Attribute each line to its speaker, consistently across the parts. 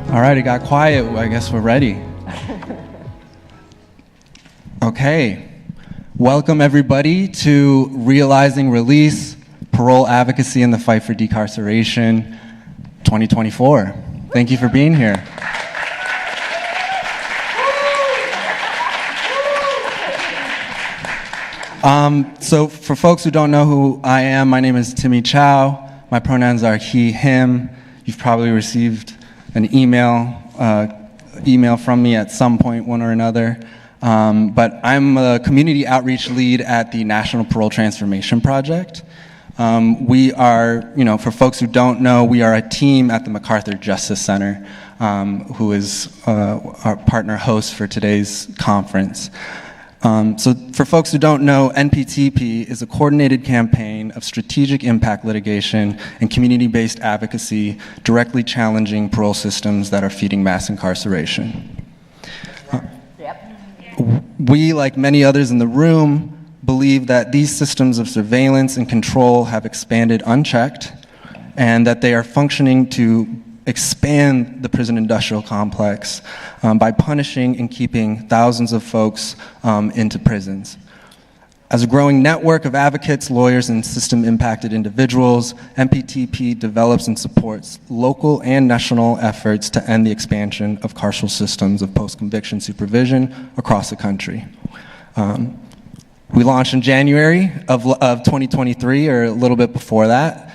Speaker 1: All right, it got quiet. I guess we're ready. Okay. Welcome, everybody, to Realizing Release, Parole, Advocacy, and the Fight for Decarceration 2024. Thank you for being here. So for folks who don't know who I am, my name is Timmy Chow. My pronouns are he, him. You've probably received an email from me at some point, one or another. But I'm a community outreach lead at the National Parole Transformation Project. We are, for folks who don't know, we are a team at the MacArthur Justice Center, who is our partner host for today's conference. So for folks who don't know, NPTP is a coordinated campaign of strategic impact litigation and community-based advocacy directly challenging parole systems that are feeding mass incarceration. We, like many others in the room, believe that these systems of surveillance and control have expanded unchecked and that they are functioning to expand the prison industrial complex by punishing and keeping thousands of folks into prisons. As a growing network of advocates, lawyers, and system-impacted individuals, MPTP develops and supports local and national efforts to end the expansion of carceral systems of post-conviction supervision across the country. We launched in January of 2023, or a little bit before that.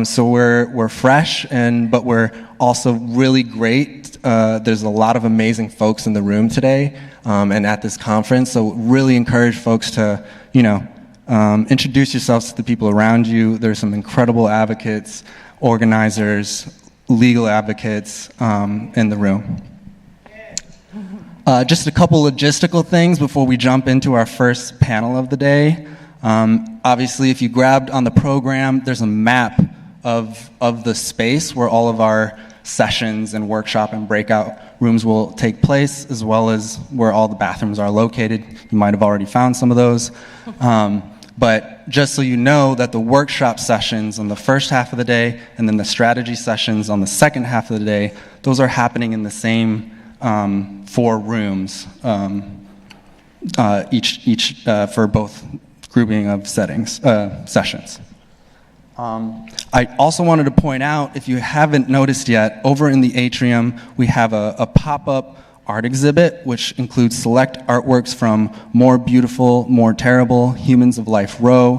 Speaker 1: So we're fresh, but we're also really great. There's a lot of amazing folks in the room today and at this conference. So really encourage folks to, introduce yourselves to the people around you. There's some incredible advocates, organizers, legal advocates in the room. Just a couple logistical things before we jump into our first panel of the day. Obviously, if you grabbed on the program, there's a map of the space where all of our sessions and workshop and breakout rooms will take place, as well as where all the bathrooms are located. You might have already found some of those. But just so you know that the workshop sessions on the first half of the day and then the strategy sessions on the second half of the day, those are happening in the same 4 rooms, each for both grouping of sessions. I also wanted to point out, if you haven't noticed yet, over in the atrium, we have a pop-up art exhibit, which includes select artworks from More Beautiful, More Terrible, Humans of Life Row,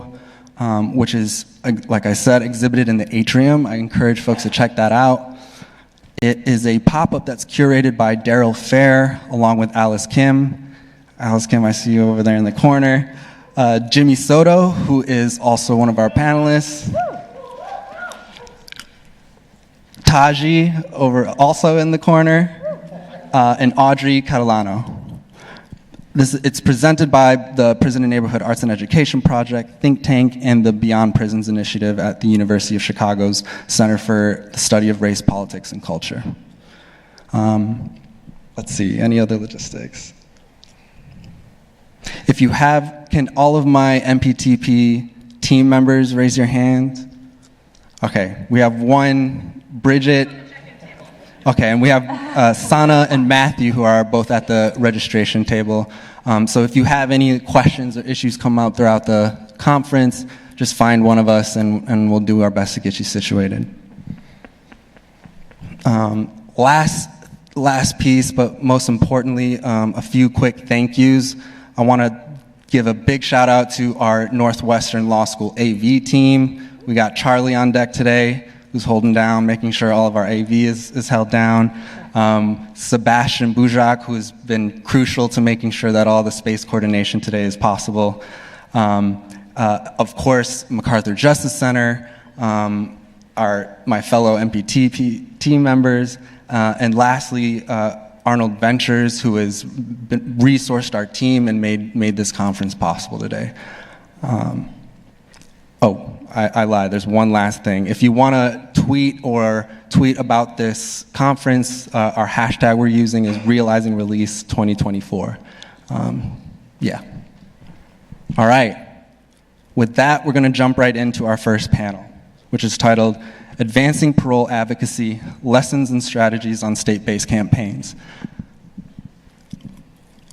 Speaker 1: which is, like I said, exhibited in the atrium. I encourage folks to check that out. It is a pop-up that's curated by Daryl Fair, along with Alice Kim. Alice Kim, I see you over there in the corner. Jimmy Soto, who is also one of our panelists. Taji, also in the corner. And Audrey Catalano. It's presented by the Prison and Neighborhood Arts and Education Project, think tank, and the Beyond Prisons Initiative at the University of Chicago's Center for the Study of Race, Politics, and Culture. Let's see, any other logistics? If you have, can all of my MPTP team members raise your hand? Okay, we have one, Bridget. Okay, and we have Sana and Matthew, who are both at the registration table. So if you have any questions or issues come up throughout the conference, just find one of us and we'll do our best to get you situated. Last piece, but most importantly, a few quick thank yous. I want to give a big shout out to our Northwestern Law School AV team. We got Charlie on deck today, who's holding down, making sure all of our AV is held down. Sebastian Bujak, who's been crucial to making sure that all the space coordination today is possible. Of course, MacArthur Justice Center, my fellow MPTP team members, and lastly, Arnold Ventures, who has resourced our team and made this conference possible today. I lied. There's one last thing. If you want to tweet about this conference, our hashtag we're using is Realizing Release 2024. Yeah. All right. With that, we're going to jump right into our first panel, which is titled Advancing Parole Advocacy, Lessons and Strategies on State-Based Campaigns.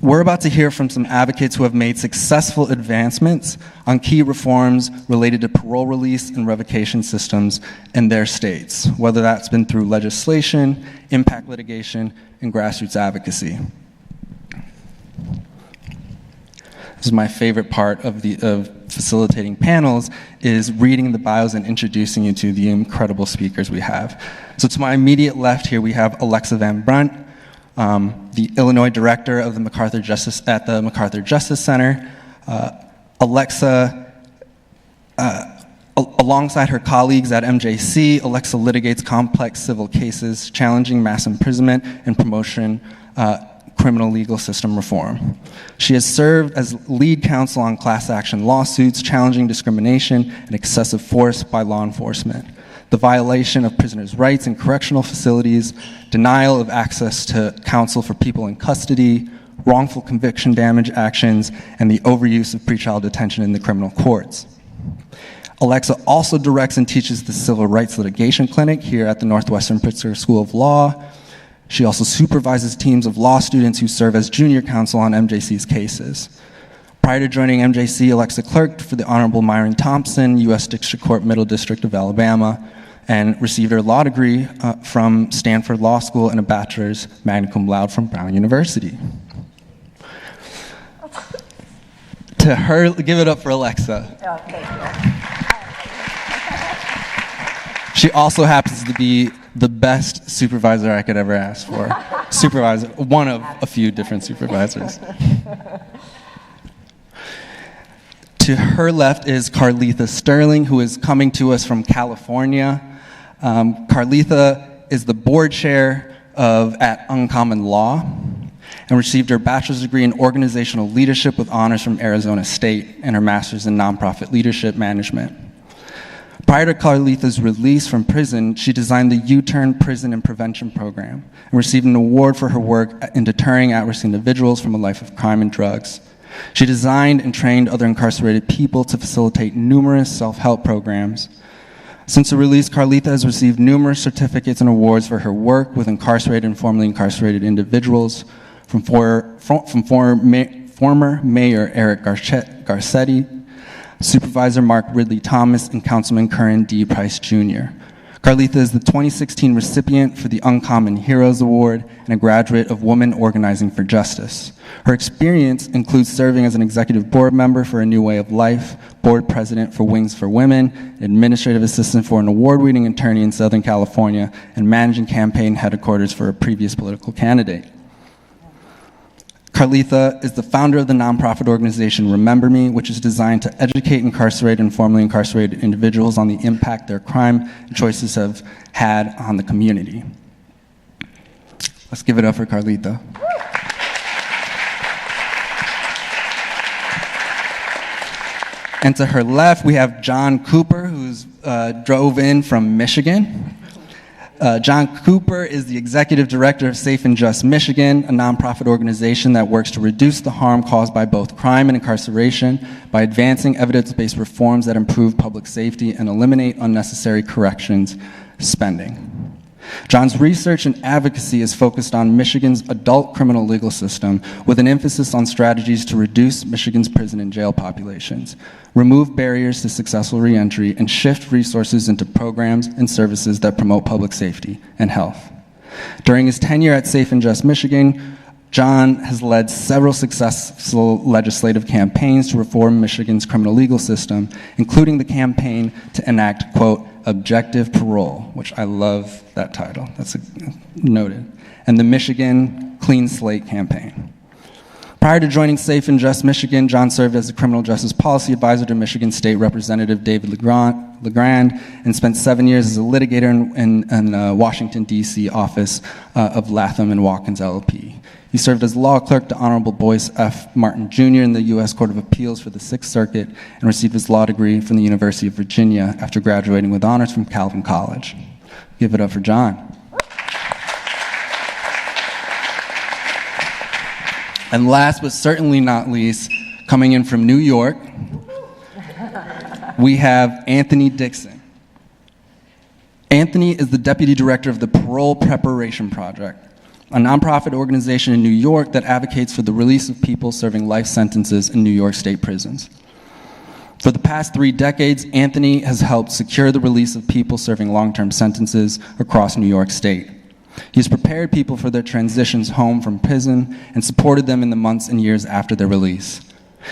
Speaker 1: We're about to hear from some advocates who have made successful advancements on key reforms related to parole release and revocation systems in their states, whether that's been through legislation, impact litigation, and grassroots advocacy. This is my favorite part of facilitating panels, is reading the bios and introducing you to the incredible speakers we have. So to my immediate left here, we have Alexa Van Brunt, the Illinois director of the MacArthur Justice Center. Alexa, alongside her colleagues at MJC, Alexa litigates complex civil cases, challenging mass imprisonment and promotion criminal legal system reform. She has served as lead counsel on class action lawsuits challenging discrimination and excessive force by law enforcement, the violation of prisoners' rights in correctional facilities, denial of access to counsel for people in custody, wrongful conviction damage actions, and the overuse of pretrial detention in the criminal courts. Alexa also directs and teaches the Civil Rights Litigation Clinic here at the Northwestern Pritzker School of Law. She also supervises teams of law students who serve as junior counsel on MJC's cases. Prior to joining MJC, Alexa clerked for the Honorable Myron Thompson, U.S. District Court, Middle District of Alabama, and received her law degree from Stanford Law School and a bachelor's magna cum laude from Brown University. To her, give it up for Alexa.
Speaker 2: Oh, thank you.
Speaker 1: She also happens to be the best supervisor I could ever ask for. Supervisor, one of a few different supervisors. To her left is Carletha Sterling, who is coming to us from California. Carletha is the board chair at Uncommon Law and received her bachelor's degree in organizational leadership with honors from Arizona State and her master's in nonprofit leadership management. Prior to Carletha's release from prison, she designed the U-Turn Prison and Prevention Program and received an award for her work in deterring at-risk individuals from a life of crime and drugs. She designed and trained other incarcerated people to facilitate numerous self-help programs. Since her release, Carletha has received numerous certificates and awards for her work with incarcerated and formerly incarcerated individuals, from former Mayor Eric Garcetti, Supervisor Mark Ridley Thomas, and Councilman Curran D. Price Jr. Carletha is the 2016 recipient for the Uncommon Heroes Award and a graduate of Women Organizing for Justice. Her experience includes serving as an executive board member for A New Way of Life, board president for Wings for Women, administrative assistant for an award-winning attorney in Southern California, and managing campaign headquarters for a previous political candidate. Carletha is the founder of the nonprofit organization Remember Me, which is designed to educate incarcerated and formerly incarcerated individuals on the impact their crime choices have had on the community. Let's give it up for Carletha. And to her left, we have John Cooper, who's drove in from Michigan. John Cooper is the executive director of Safe and Just Michigan, a nonprofit organization that works to reduce the harm caused by both crime and incarceration by advancing evidence-based reforms that improve public safety and eliminate unnecessary corrections spending. John's research and advocacy is focused on Michigan's adult criminal legal system with an emphasis on strategies to reduce Michigan's prison and jail populations, remove barriers to successful reentry, and shift resources into programs and services that promote public safety and health. During his tenure at Safe and Just Michigan, John has led several successful legislative campaigns to reform Michigan's criminal legal system, including the campaign to enact, quote, objective parole, which I love that title, that's noted, and the Michigan Clean Slate campaign. Prior to joining Safe and Just Michigan, John served as a criminal justice policy advisor to Michigan State Representative David LeGrand and spent 7 years as a litigator in Washington, D.C. office of Latham and Watkins LLP. He served as law clerk to Honorable Boyce F. Martin Jr. in the U.S. Court of Appeals for the Sixth Circuit and received his law degree from the University of Virginia after graduating with honors from Calvin College. Give it up for John. And last but certainly not least, coming in from New York, we have Anthony Dixon. Anthony is the deputy director of the Parole Preparation Project, a nonprofit organization in New York that advocates for the release of people serving life sentences in New York State prisons. For the past 3 decades, Anthony has helped secure the release of people serving long-term sentences across New York State. He's prepared people for their transitions home from prison and supported them in the months and years after their release.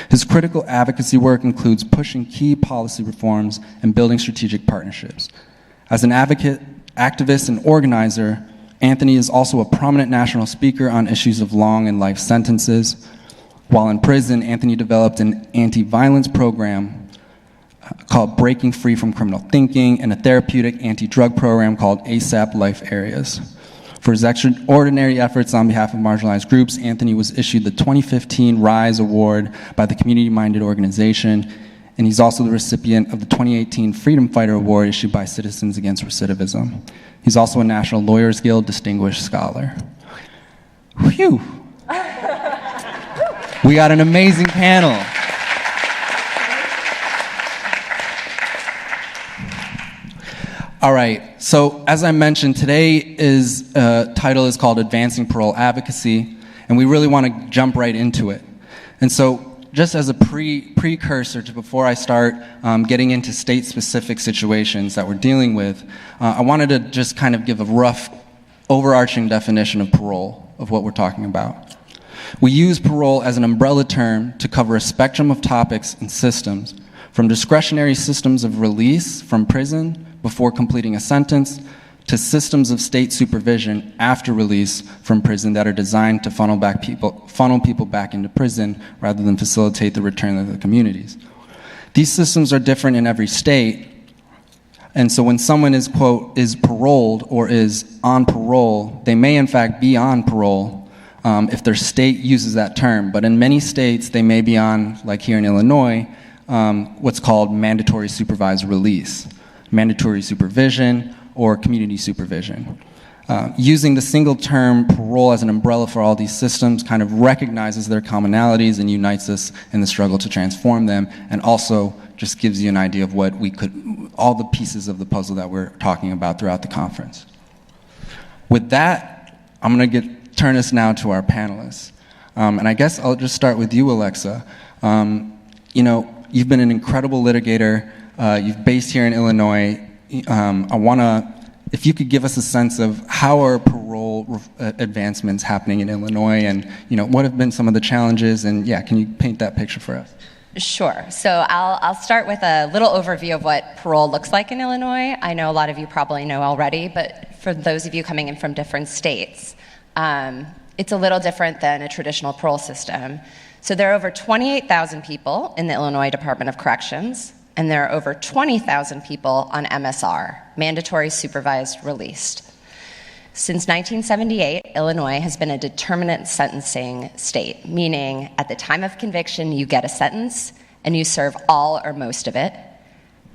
Speaker 1: His critical advocacy work includes pushing key policy reforms and building strategic partnerships. As an advocate, activist, and organizer, Anthony is also a prominent national speaker on issues of long and life sentences. While in prison, Anthony developed an anti-violence program called Breaking Free from Criminal Thinking and a therapeutic anti-drug program called ASAP Life Areas. For his extraordinary efforts on behalf of marginalized groups, Anthony was issued the 2015 RISE Award by the community-minded organization, and he's also the recipient of the 2018 Freedom Fighter Award issued by Citizens Against Recidivism. He's also a National Lawyers Guild Distinguished Scholar. Whew! We got an amazing panel. All right, so as I mentioned, today's title is called Advancing Parole Advocacy, and we really want to jump right into it. And so just as a precursor to before I start getting into state-specific situations that we're dealing with, I wanted to just kind of give a rough overarching definition of parole, of what we're talking about. We use parole as an umbrella term to cover a spectrum of topics and systems, from discretionary systems of release from prison before completing a sentence, to systems of state supervision after release from prison that are designed to funnel people back into prison rather than facilitate the return of the communities. These systems are different in every state, and so when someone is, quote, is paroled or is on parole, they may in fact be on parole if their state uses that term, but in many states they may be on, like here in Illinois, what's called mandatory supervised release, mandatory supervision, or community supervision. Using the single term parole as an umbrella for all these systems kind of recognizes their commonalities and unites us in the struggle to transform them, and also just gives you an idea of what we could, all the pieces of the puzzle that we're talking about throughout the conference. With that, I'm gonna turn us now to our panelists. And I guess I'll just start with you, Alexa. You know, you've been an incredible litigator. You've based here in Illinois. I wanna, if you could give us a sense of how are parole advancements happening in Illinois, and you know, what have been some of the challenges, and yeah, can you paint that picture for us?
Speaker 2: Sure. So I'll start with a little overview of what parole looks like in Illinois. I know a lot of you probably know already, but for those of you coming in from different states, it's a little different than a traditional parole system. So there are over 28,000 people in the Illinois Department of Corrections, and there are over 20,000 people on MSR, mandatory supervised released. Since 1978, Illinois has been a determinate sentencing state, meaning at the time of conviction, you get a sentence and you serve all or most of it,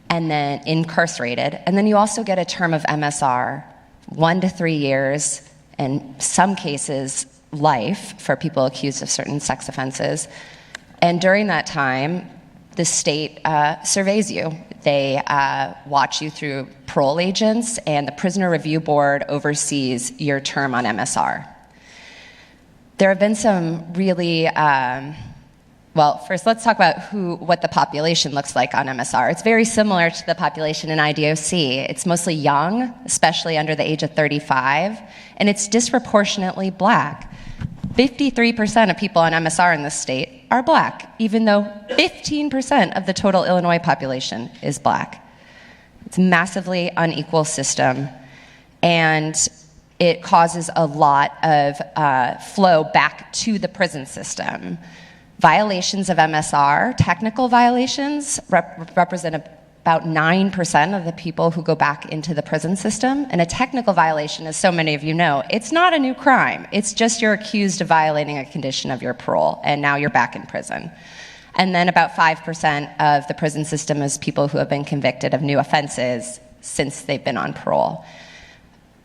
Speaker 2: and then incarcerated, and then you also get a term of MSR, 1 to 3 years, in some cases, life for people accused of certain sex offenses. And during that time, the state surveys you. They watch you through parole agents, and the Prisoner Review Board oversees your term on MSR. There have been some really, well, first let's talk about what the population looks like on MSR. It's very similar to the population in IDOC. It's mostly young, especially under the age of 35, and it's disproportionately black. 53% of people on MSR in this state are black, even though 15% of the total Illinois population is black. It's a massively unequal system, and it causes a lot of flow back to the prison system. Violations of MSR, technical violations, represent about 9% of the people who go back into the prison system. And a technical violation, as so many of you know, it's not a new crime. It's just you're accused of violating a condition of your parole, and now you're back in prison. And then about 5% of the prison system is people who have been convicted of new offenses since they've been on parole.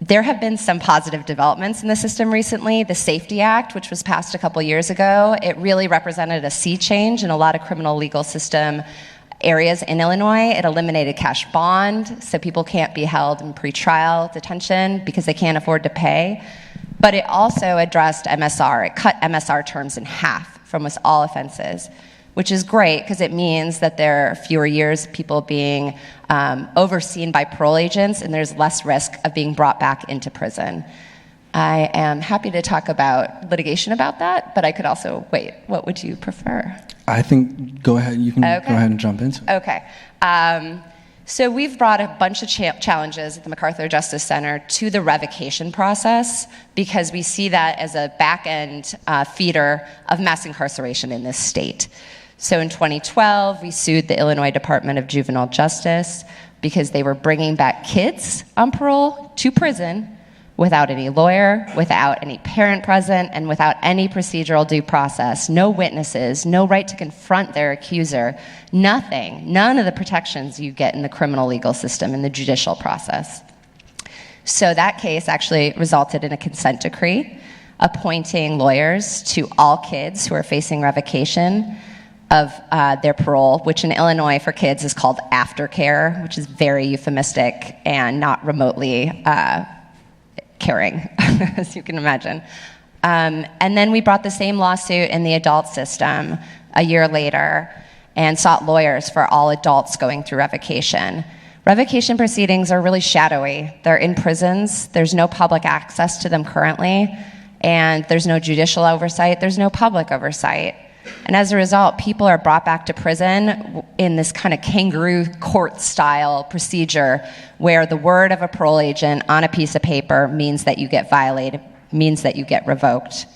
Speaker 2: There have been some positive developments in the system recently. The Safety Act, which was passed a couple years ago, it really represented a sea change in a lot of criminal legal system areas in Illinois. It eliminated cash bond, so people can't be held in pretrial detention because they can't afford to pay. But it also addressed MSR. It cut MSR terms in half for almost all offenses, which is great because it means that there are fewer years of people being overseen by parole agents, and there's less risk of being brought back into prison. I am happy to talk about litigation about that, but I could also wait. What would you prefer?
Speaker 1: I think go ahead. You can go ahead and jump into it.
Speaker 2: Okay. So we've brought a bunch of challenges at the MacArthur Justice Center to the revocation process because we see that as a back-end feeder of mass incarceration in this state. So in 2012, we sued the Illinois Department of Juvenile Justice because they were bringing back kids on parole to prison without any lawyer, without any parent present, and without any procedural due process, no witnesses, no right to confront their accuser, nothing, none of the protections you get in the criminal legal system, in the judicial process. So that case actually resulted in a consent decree appointing lawyers to all kids who are facing revocation of their parole, which in Illinois for kids is called aftercare, which is very euphemistic and not remotely caring, as you can imagine. And then we brought the same lawsuit in the adult system a year later and sought lawyers for all adults going through revocation. Revocation proceedings are really shadowy. They're in prisons. There's no public access to them currently, and there's no judicial oversight. There's no public oversight. And as a result, people are brought back to prison in this kind of kangaroo court-style procedure where the word of a parole agent on a piece of paper means that you get violated, means that you get revoked.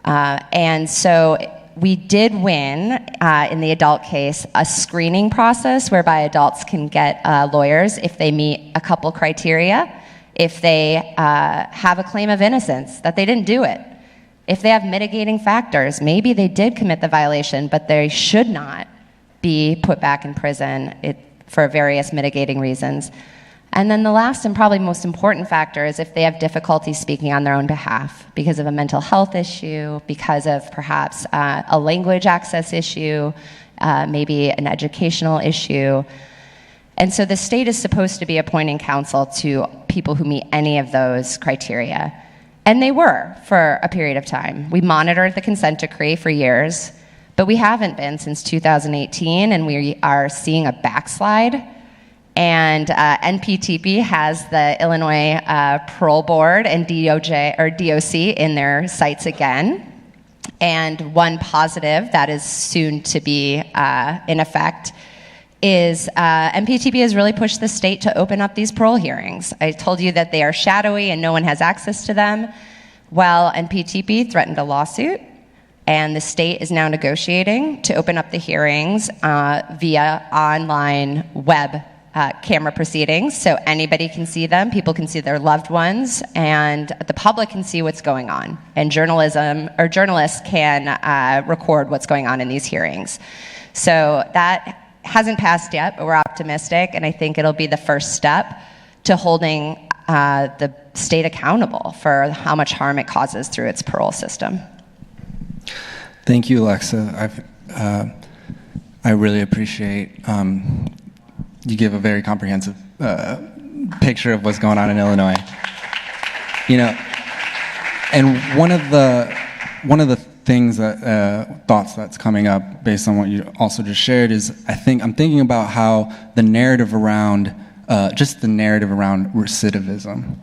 Speaker 2: And so we did win, in the adult case, a screening process whereby adults can get lawyers if they meet a couple criteria, if they have a claim of innocence, that they didn't do it. If they have mitigating factors, maybe they did commit the violation, but they should not be put back in prison for various mitigating reasons. And then the last and probably most important factor is if they have difficulty speaking on their own behalf because of a mental health issue, because of perhaps a language access issue, maybe an educational issue. And so the state is supposed to be appointing counsel to people who meet any of those criteria. And they were for a period of time. We monitored the consent decree for years, but we haven't been since 2018, and we are seeing a backslide. And NPTP has the Illinois Parole Board and DOC in their sights again. And one positive that is soon to be in effect is MPTP has really pushed the state to open up these parole hearings. I told you that they are shadowy and no one has access to them. Well, NPTP threatened a lawsuit, and the state is now negotiating to open up the hearings via online web camera proceedings, so anybody can see them, people can see their loved ones, and the public can see what's going on. And journalists can record what's going on in these hearings. So that hasn't passed yet, but we're optimistic, and I think it'll be the first step to holding the state accountable for how much harm it causes through its parole system.
Speaker 1: Thank you, Alexa. I really appreciate you give a very comprehensive picture of what's going on in Illinois. You know, and one of the things that thoughts that's coming up based on what you also just shared is I'm thinking about how the narrative around just the narrative around recidivism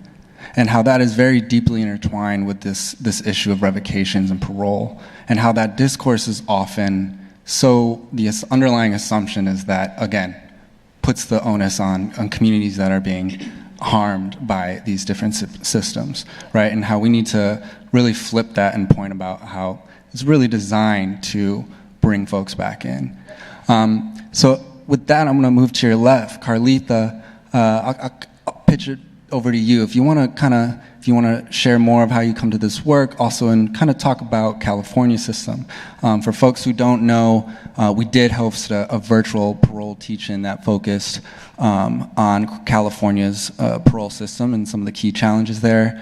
Speaker 1: and how that is very deeply intertwined with this issue of revocations and parole, and how that discourse is often the underlying assumption is that, again, puts the onus on communities that are being harmed by these different systems, right? And how we need to really flip that and point about how it's really designed to bring folks back in. So with that, I'm going to move to your left. Carlitha, I'll pitch it over to you. If you want to share more of how you come to this work, also, and kind of talk about California system. For folks who don't know, we did host a virtual parole teach-in that focused on California's parole system and some of the key challenges there,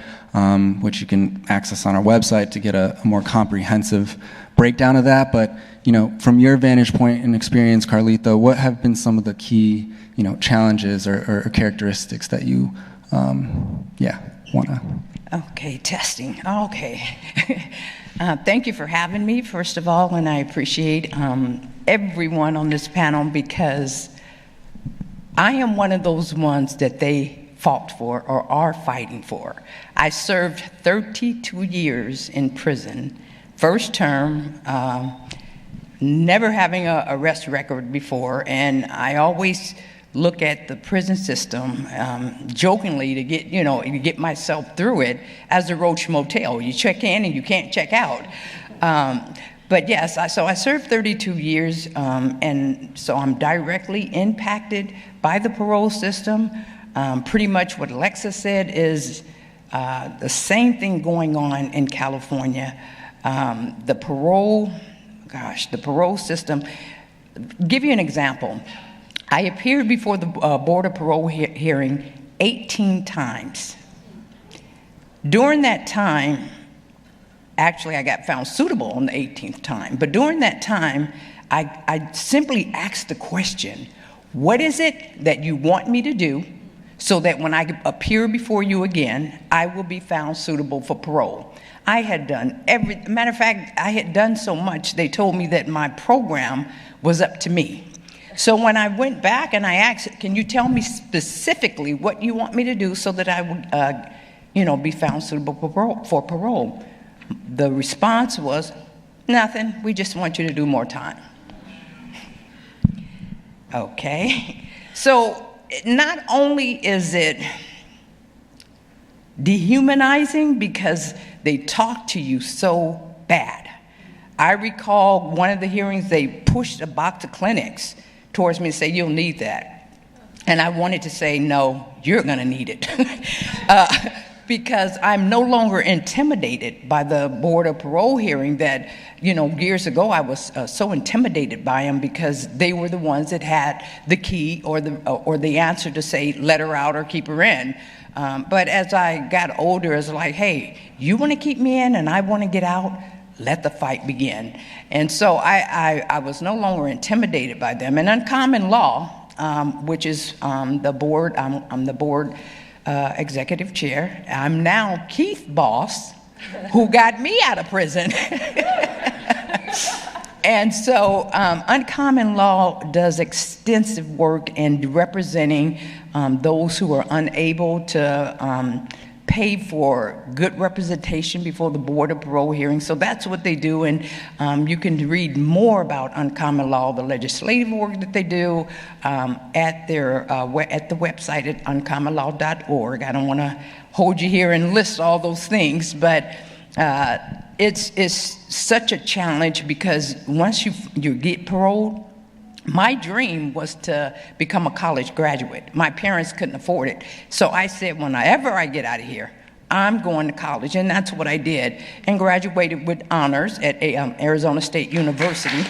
Speaker 1: which you can access on our website to get a more comprehensive breakdown of that. But from your vantage point and experience, Carlito, what have been some of the key challenges or characteristics that you want to?
Speaker 3: Okay, testing. Okay. Thank you for having me, first of all, and I appreciate everyone on this panel, because I am one of those ones that they fought for or are fighting for. I served 32 years in prison, first term, never having an arrest record before, and I always look at the prison system jokingly to get myself through it as a Roach Motel. You check in and you can't check out. But yes, so I served 32 years, and so I'm directly impacted by the parole system. Pretty much what Alexa said is the same thing going on in California. The parole system. Give you an example. I appeared before the Board of Parole hearing 18 times. During that time, actually I got found suitable on the 18th time, but during that time, I simply asked the question, what is it that you want me to do so that when I appear before you again, I will be found suitable for parole? I had done matter of fact, I had done so much, they told me that my program was up to me. So when I went back and I asked, can you tell me specifically what you want me to do so that I would, be found suitable for parole? The response was, nothing, we just want you to do more time. Okay, so not only is it dehumanizing because they talk to you so bad. I recall one of the hearings, they pushed a box of clinics towards me and say, you'll need that. And I wanted to say, no, you're gonna need it. Because I'm no longer intimidated by the Board of Parole hearing that, years ago I was so intimidated by them because they were the ones that had the key or the answer to say, let her out or keep her in. But as I got older, it's like, hey, you wanna keep me in and I wanna get out? Let the fight begin. And so I was no longer intimidated by them. And uncommon law, which is the board, I'm the board executive chair. I'm now Keith's boss, who got me out of prison. And so uncommon law does extensive work in representing those who are unable to pay for good representation before the Board of Parole hearings. So that's what they do, and you can read more about uncommon law, the legislative work that they do at the website at uncommonlaw.org. I don't want to hold you here and list all those things, but it's such a challenge because once you get paroled, my dream was to become a college graduate. My parents couldn't afford it. So I said, whenever I get out of here, I'm going to college. And that's what I did, and graduated with honors at Arizona State University.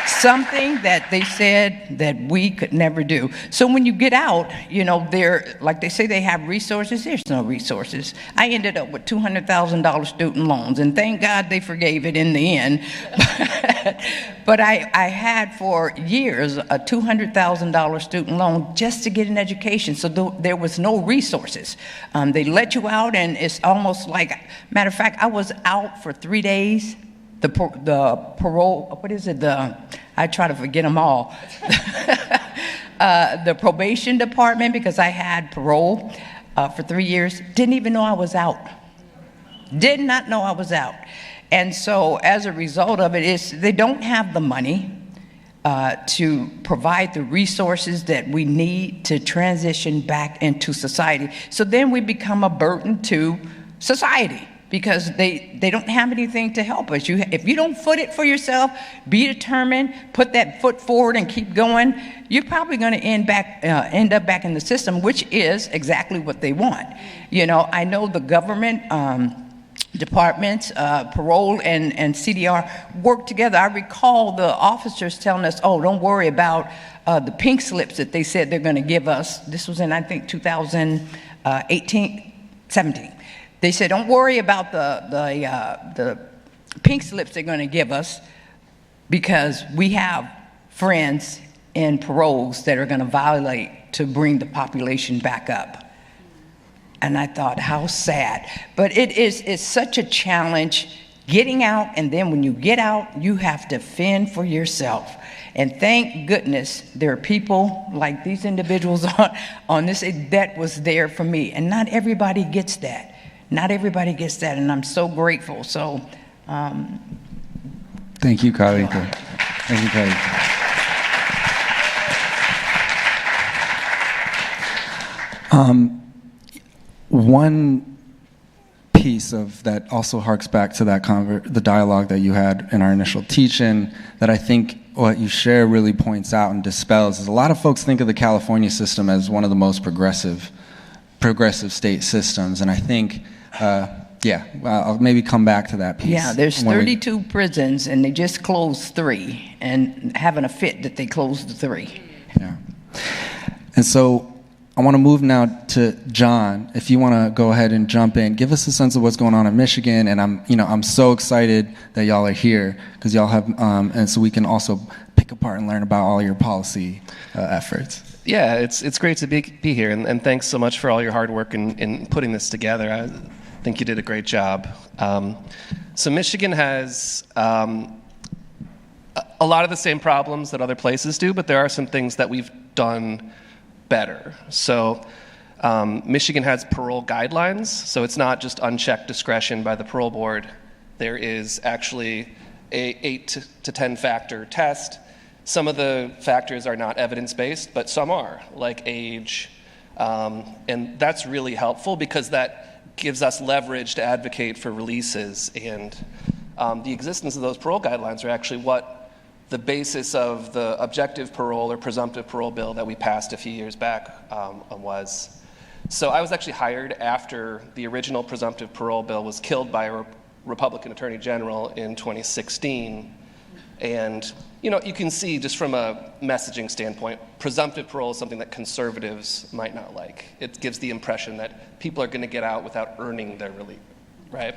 Speaker 3: Something that they said that we could never do. So when you get out, they're, like they say they have resources, there's no resources. I ended up with $200,000 student loans, and thank God they forgave it in the end. But I had for years a $200,000 student loan just to get an education, so there was no resources. They let you out, and it's almost like, matter of fact, I was out for 3 days. The parole, what is it? I try to forget them all. The probation department, because I had parole for 3 years, didn't even know I was out. Did not know I was out. And so as a result of it, they don't have the money to provide the resources that we need to transition back into society. So then we become a burden to society. because they don't have anything to help us. If you don't foot it for yourself, be determined, put that foot forward and keep going, you're probably going to end up back in the system, which is exactly what they want. You know, I know the government departments, parole and CDR work together. I recall the officers telling us, oh, don't worry about the pink slips that they said they're going to give us. This was in, I think, 17. They said, don't worry about the pink slips they're going to give us, because we have friends in paroles that are going to violate to bring the population back up. And I thought, how sad. But it's such a challenge getting out, and then when you get out, you have to fend for yourself. And thank goodness there are people like these individuals on this that was there for me. And not everybody gets that. Not everybody gets that, and I'm so grateful. So,
Speaker 1: thank you, Carlita. Thank you, Carlita. One piece of that also harks back to that the dialogue that you had in our initial teach-in, that I think what you share really points out and dispels is a lot of folks think of the California system as one of the most progressive state systems, and I think I'll maybe come back to that piece.
Speaker 3: Yeah, there's 32 prisons, and they just closed 3, and having a fit that they closed the 3.
Speaker 1: Yeah. And so I want to move now to John. If you want to go ahead and jump in, give us a sense of what's going on in Michigan. And I'm so excited that y'all are here, because y'all have, and so we can also pick apart and learn about all your policy efforts.
Speaker 4: Yeah, it's great to be here, and thanks so much for all your hard work in putting this together. I think you did a great job. So Michigan has a lot of the same problems that other places do, but there are some things that we've done better. So Michigan has parole guidelines, so it's not just unchecked discretion by the parole board. There is actually a 8 to 10 factor test. Some of the factors are not evidence-based, but some are, like age. And that's really helpful, because that gives us leverage to advocate for releases. And the existence of those parole guidelines are actually what the basis of the objective parole or presumptive parole bill that we passed a few years back was. So I was actually hired after the original presumptive parole bill was killed by a Republican Attorney General in 2016. And you can see just from a messaging standpoint, presumptive parole is something that conservatives might not like. It gives the impression that people are going to get out without earning their relief, right?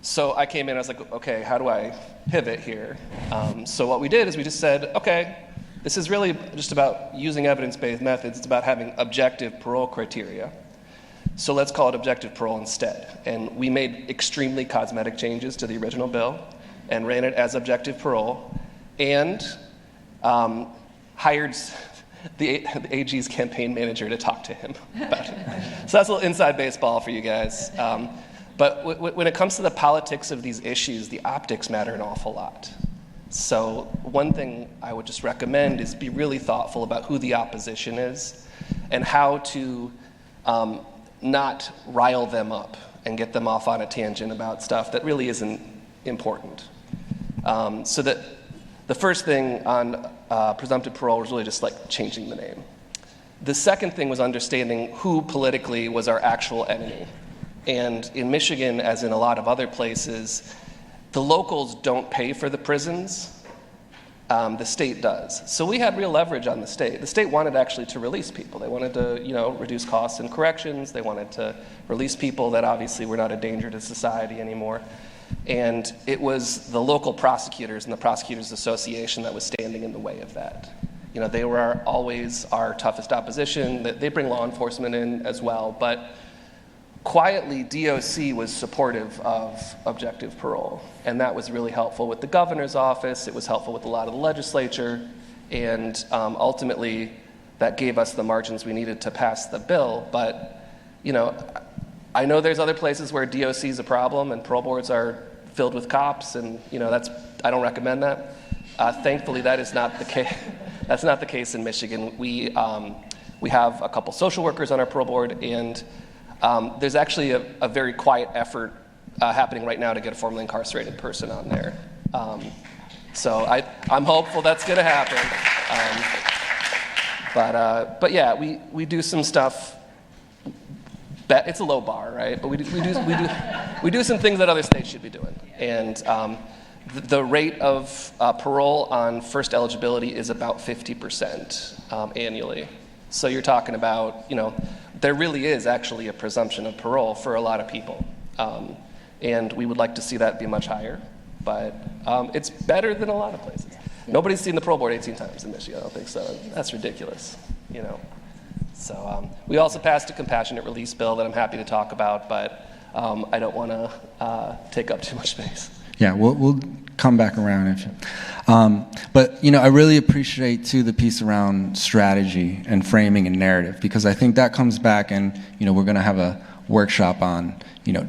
Speaker 4: So I came in, I was like, okay, how do I pivot here? So what we did is we just said, okay, this is really just about using evidence-based methods. It's about having objective parole criteria. So let's call it objective parole instead. And we made extremely cosmetic changes to the original bill and ran it as objective parole, and hired the AG's campaign manager to talk to him about it. So that's a little inside baseball for you guys. But when it comes to the politics of these issues, the optics matter an awful lot. So one thing I would just recommend is be really thoughtful about who the opposition is and how to not rile them up and get them off on a tangent about stuff that really isn't important. So that the first thing on presumptive parole was really just like changing the name. The second thing was understanding who politically was our actual enemy. And in Michigan, as in a lot of other places, the locals don't pay for the prisons. The state does. So we had real leverage on the state. The state wanted actually to release people. They wanted to, reduce costs in corrections. They wanted to release people that obviously were not a danger to society anymore. And it was the local prosecutors and the Prosecutors Association that was standing in the way of that. They were always our toughest opposition. They bring law enforcement in as well, but quietly, DOC was supportive of objective parole, and that was really helpful with the governor's office. It was helpful with a lot of the legislature, and ultimately, that gave us the margins we needed to pass the bill. But, I know there's other places where DOC is a problem and parole boards are filled with cops, and I don't recommend that. Thankfully, that is not the case. That's not the case in Michigan. We have a couple social workers on our parole board, and there's actually a very quiet effort happening right now to get a formerly incarcerated person on there. So I'm hopeful that's going to happen. But yeah, we do some stuff. It's a low bar, right? But we do some things that other states should be doing. And the rate of parole on first eligibility is about 50% annually. So you're talking about, there really is actually a presumption of parole for a lot of people. And we would like to see that be much higher. But it's better than a lot of places. Nobody's seen the parole board 18 times in Michigan, I don't think so. That's ridiculous, So we also passed a compassionate release bill that I'm happy to talk about, but I don't want to take up too much space.
Speaker 1: Yeah, we'll come back around. But I really appreciate too the piece around strategy and framing and narrative, because I think that comes back, and we're going to have a workshop on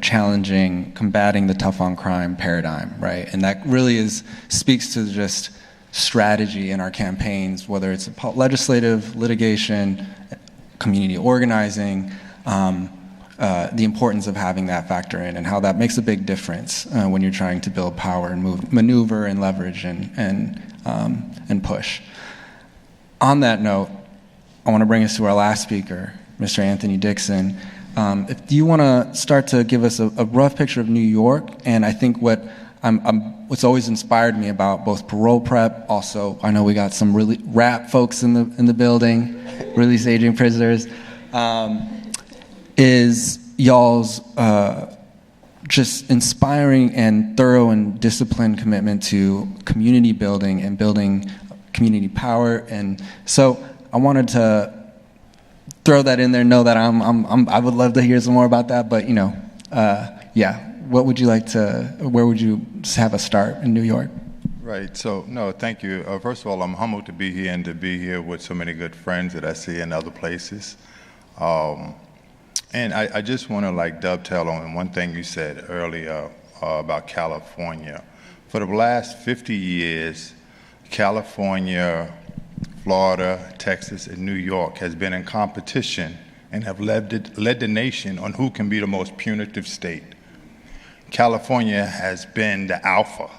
Speaker 1: challenging, combating the tough on crime paradigm, right? And that really speaks to just strategy in our campaigns, whether it's legislative, litigation, community organizing, the importance of having that factor in, and how that makes a big difference when you're trying to build power and maneuver and leverage and push. On that note, I want to bring us to our last speaker, Mr. Anthony Dixon. If you want to start to give us a rough picture of New York, and I think what's always inspired me about both parole prep, also I know we got some really rap folks in the building, release aging prisoners, is y'all's just inspiring and thorough and disciplined commitment to community building and building community power. And so I wanted to throw that in there. Know that I would love to hear some more about that. But yeah. What would you like to? Where would you have us start in New York?
Speaker 5: Right. So no, thank you. First of all, I'm humbled to be here and to be here with so many good friends that I see in other places. And I just want to dovetail on one thing you said earlier about California. For the last 50 years, California, Florida, Texas, and New York has been in competition and have led the nation on who can be the most punitive state. California has been the alpha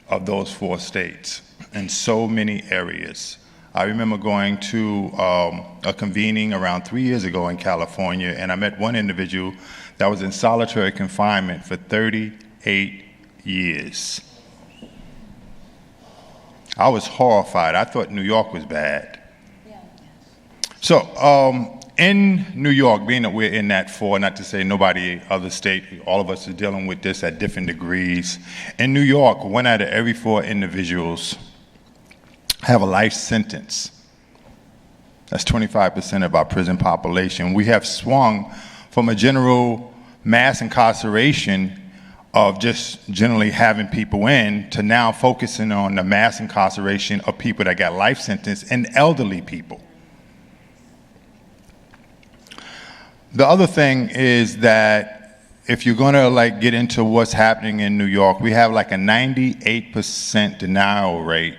Speaker 5: of those 4 states in so many areas. I remember going to a convening around 3 years ago in California, and I met one individual that was in solitary confinement for 38 years. I was horrified. I thought New York was bad. Yeah. So in New York, being that we're in that 4, not to say nobody other state, all of us are dealing with this at different degrees. In New York, 1 out of every 4 individuals have a life sentence. That's 25% of our prison population. We have swung from a general mass incarceration of just generally having people in to now focusing on the mass incarceration of people that got life sentence and elderly people. The other thing is that if you're going to get into what's happening in New York, we have a 98% denial rate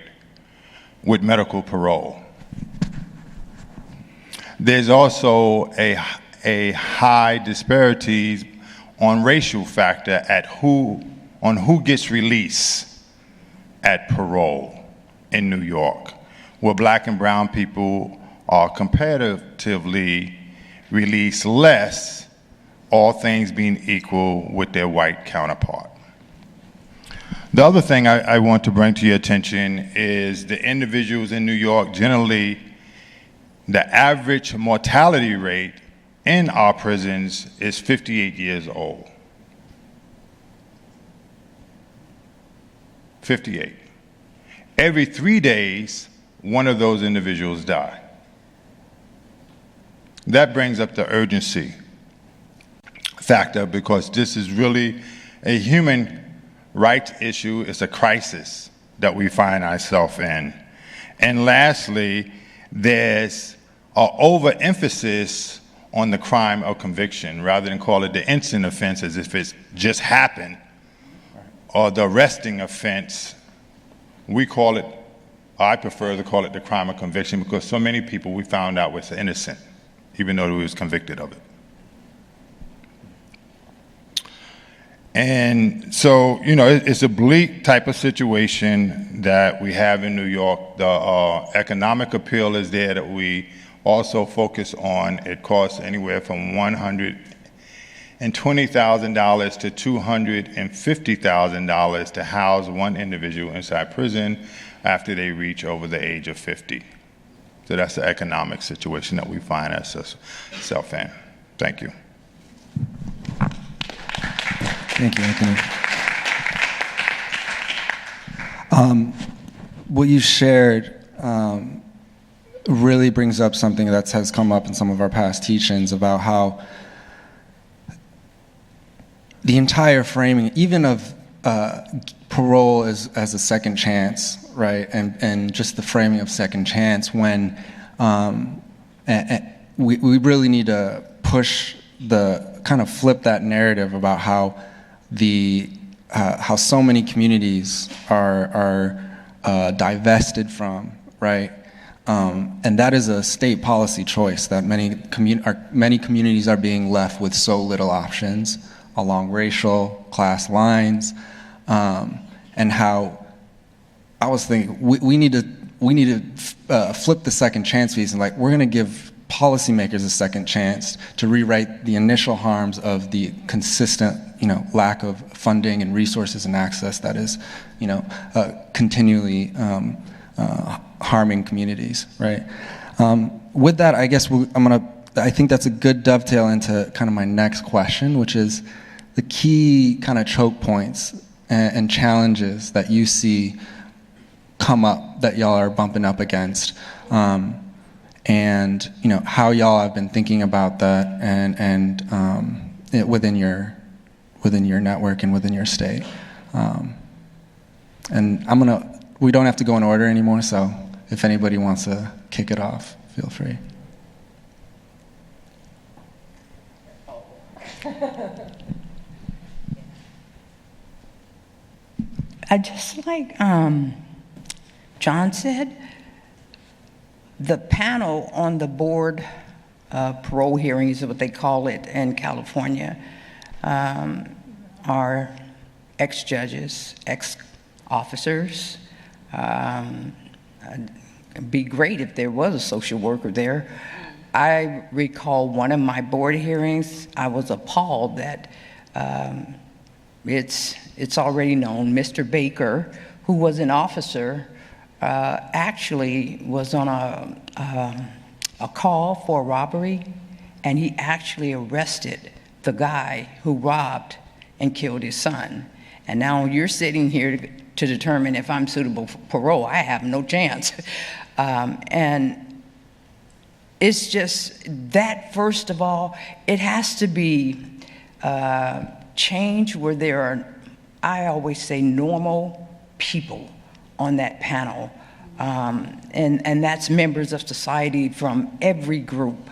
Speaker 5: with medical parole. There's also a high disparities on racial factor on who gets released at parole in New York, where black and brown people are comparatively released less, all things being equal with their white counterpart. The other thing I want to bring to your attention is the individuals in New York, generally, the average mortality rate in our prisons is 58 years old. 58. Every 3 days, one of those individuals die. That brings up the urgency factor, because this is really a human rights issue. It's a crisis that we find ourselves in. And lastly, there's an overemphasis on the crime of conviction, rather than call it the instant offense as if it's just happened, or the arresting offense. I prefer to call it the crime of conviction, because so many people we found out was innocent, even though we was convicted of it. And so, it's a bleak type of situation that we have in New York. The economic appeal is there that we also focus on. It costs anywhere from $120,000 to $250,000 to house one individual inside prison after they reach over the age of 50. So that's the economic situation that we find ourselves in. Thank you.
Speaker 1: Thank you, Anthony. What you shared really brings up something that has come up in some of our past teach-ins about how the entire framing, even of parole as a second chance, right, and just the framing of second chance when we really need to push kind of flip that narrative about how how so many communities are divested from, right? And that is a state policy choice that many communities are being left with so little options along racial, class lines, and how I was thinking we need to flip the second chance piece and we're going to give policymakers a second chance to rewrite the initial harms of the consistent, lack of funding and resources and access that is, continually harming communities, right? With that, I guess I think that's a good dovetail into kind of my next question, which is the key kind of choke points and challenges that you see come up that y'all are bumping up against. And how y'all have been thinking about that and within your network and within your state. And we don't have to go in order anymore, so if anybody wants to kick it off, feel free.
Speaker 3: I just like John said, the panel on the board parole hearings is what they call it in California, are ex-judges, ex-officers. It'd be great if there was a social worker there. I recall one of my board hearings, I was appalled that it's already known, Mr. Baker, who was an officer, actually was on a call for a robbery, and he actually arrested the guy who robbed and killed his son. And now you're sitting here to determine if I'm suitable for parole. I have no chance. And it's just that, first of all, it has to be change where there are, I always say, normal people on that panel. And that's members of society from every group.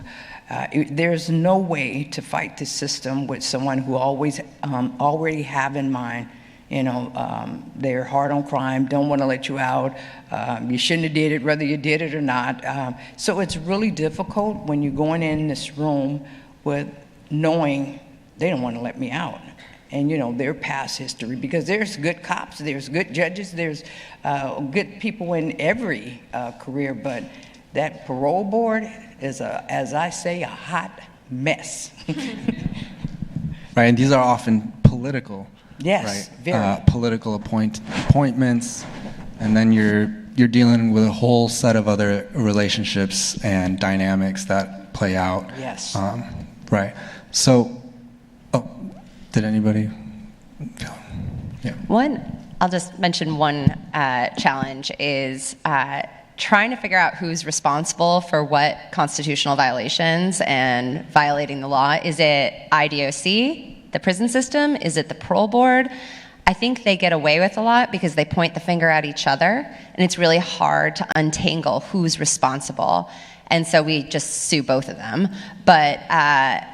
Speaker 3: There's no way to fight this system with someone who always already have in mind, they're hard on crime, don't want to let you out, you shouldn't have did it, whether you did it or not. So it's really difficult when you're going in this room with knowing they don't want to let me out. And their past history, because there's good cops, there's good judges, there's good people in every career, but that parole board is, as I say, a hot mess.
Speaker 1: Right, and these are often political.
Speaker 3: Yes,
Speaker 1: right?
Speaker 3: very.
Speaker 1: Political appointments, and then you're dealing with a whole set of other relationships and dynamics that play out.
Speaker 3: Yes.
Speaker 1: Right. So. Did anybody? Yeah.
Speaker 2: I'll just mention one challenge is trying to figure out who's responsible for what constitutional violations and violating the law. Is it IDOC, the prison system? Is it the parole board? I think they get away with a lot because they point the finger at each other, and it's really hard to untangle who's responsible. And so we just sue both of them. But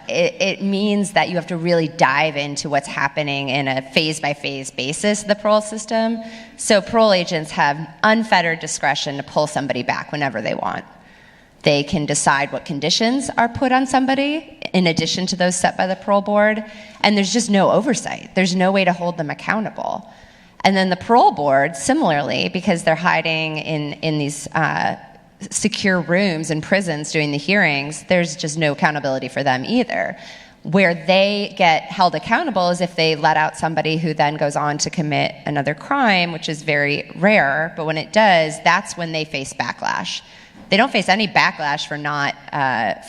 Speaker 2: it means that you have to really dive into what's happening in a phase-by-phase basis, the parole system. So parole agents have unfettered discretion to pull somebody back whenever they want. They can decide what conditions are put on somebody in addition to those set by the parole board, and there's just no oversight. There's no way to hold them accountable. And then the parole board, similarly, because they're hiding in these secure rooms in prisons doing the hearings, there's just no accountability for them either. Where they get held accountable is if they let out somebody who then goes on to commit another crime, which is very rare, but when it does, that's when they face backlash. They don't face any backlash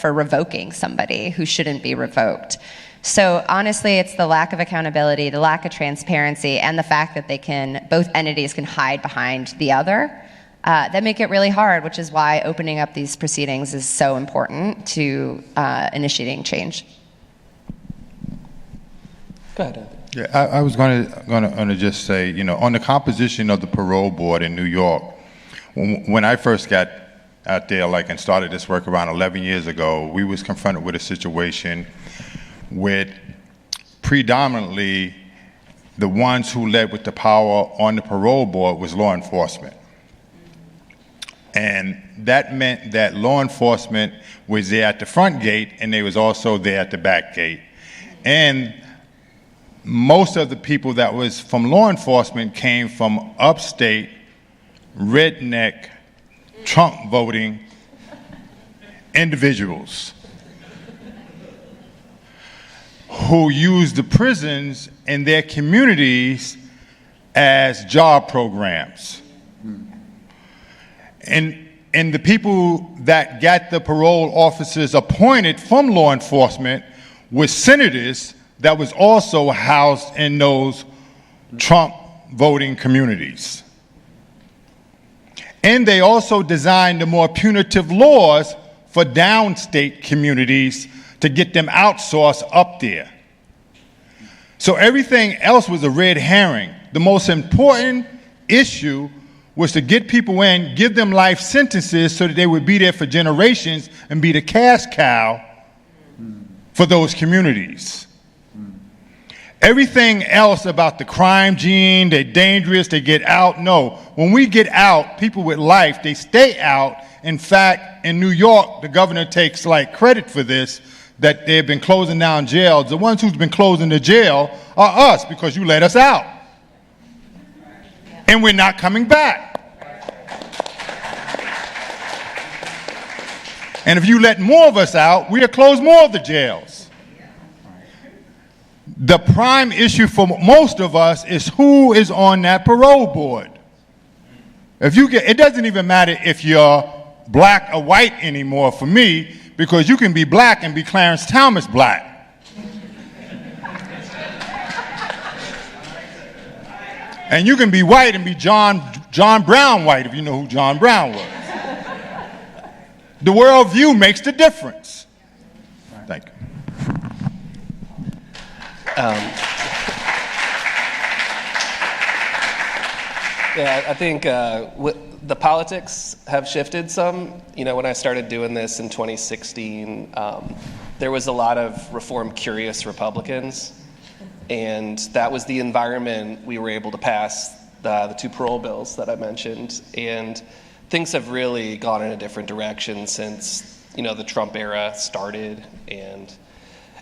Speaker 2: for revoking somebody who shouldn't be revoked. So honestly, it's the lack of accountability, the lack of transparency, and the fact that both entities can hide behind the other that make it really hard, which is why opening up these proceedings is so important to initiating change.
Speaker 4: Go ahead, Anthony.
Speaker 5: Yeah, I was going to just say, on the composition of the parole board in New York, when I first got out there, and started this work around 11 years ago, we was confronted with a situation with predominantly the ones who led with the power on the parole board was law enforcement. And that meant that law enforcement was there at the front gate and they was also there at the back gate. And most of the people that was from law enforcement came from upstate, redneck, Trump voting individuals who use the prisons in their communities as job programs. And the people that got the parole officers appointed from law enforcement were senators that was also housed in those Trump voting communities. And they also designed the more punitive laws for downstate communities to get them outsourced up there. So everything else was a red herring. The most important issue was to get people in, give them life sentences so that they would be there for generations and be the cash cow for those communities. Everything else about the crime gene, they're dangerous, they get out, no. When we get out, people with life, they stay out. In fact, in New York, the governor takes credit for this, that they've been closing down jails. The ones who's been closing the jail are us because you let us out. And we're not coming back. And if you let more of us out, we'll close more of the jails. The prime issue for most of us is who is on that parole board. It doesn't even matter if you're black or white anymore for me, because you can be black and be Clarence Thomas black. And you can be white and be John Brown white, if you know who John Brown was. The worldview makes the difference. Thank you.
Speaker 4: Yeah, I think the politics have shifted some. When I started doing this in 2016, there was a lot of reform-curious Republicans, and that was the environment we were able to pass the two parole bills that I mentioned. And things have really gone in a different direction since, the Trump era started, and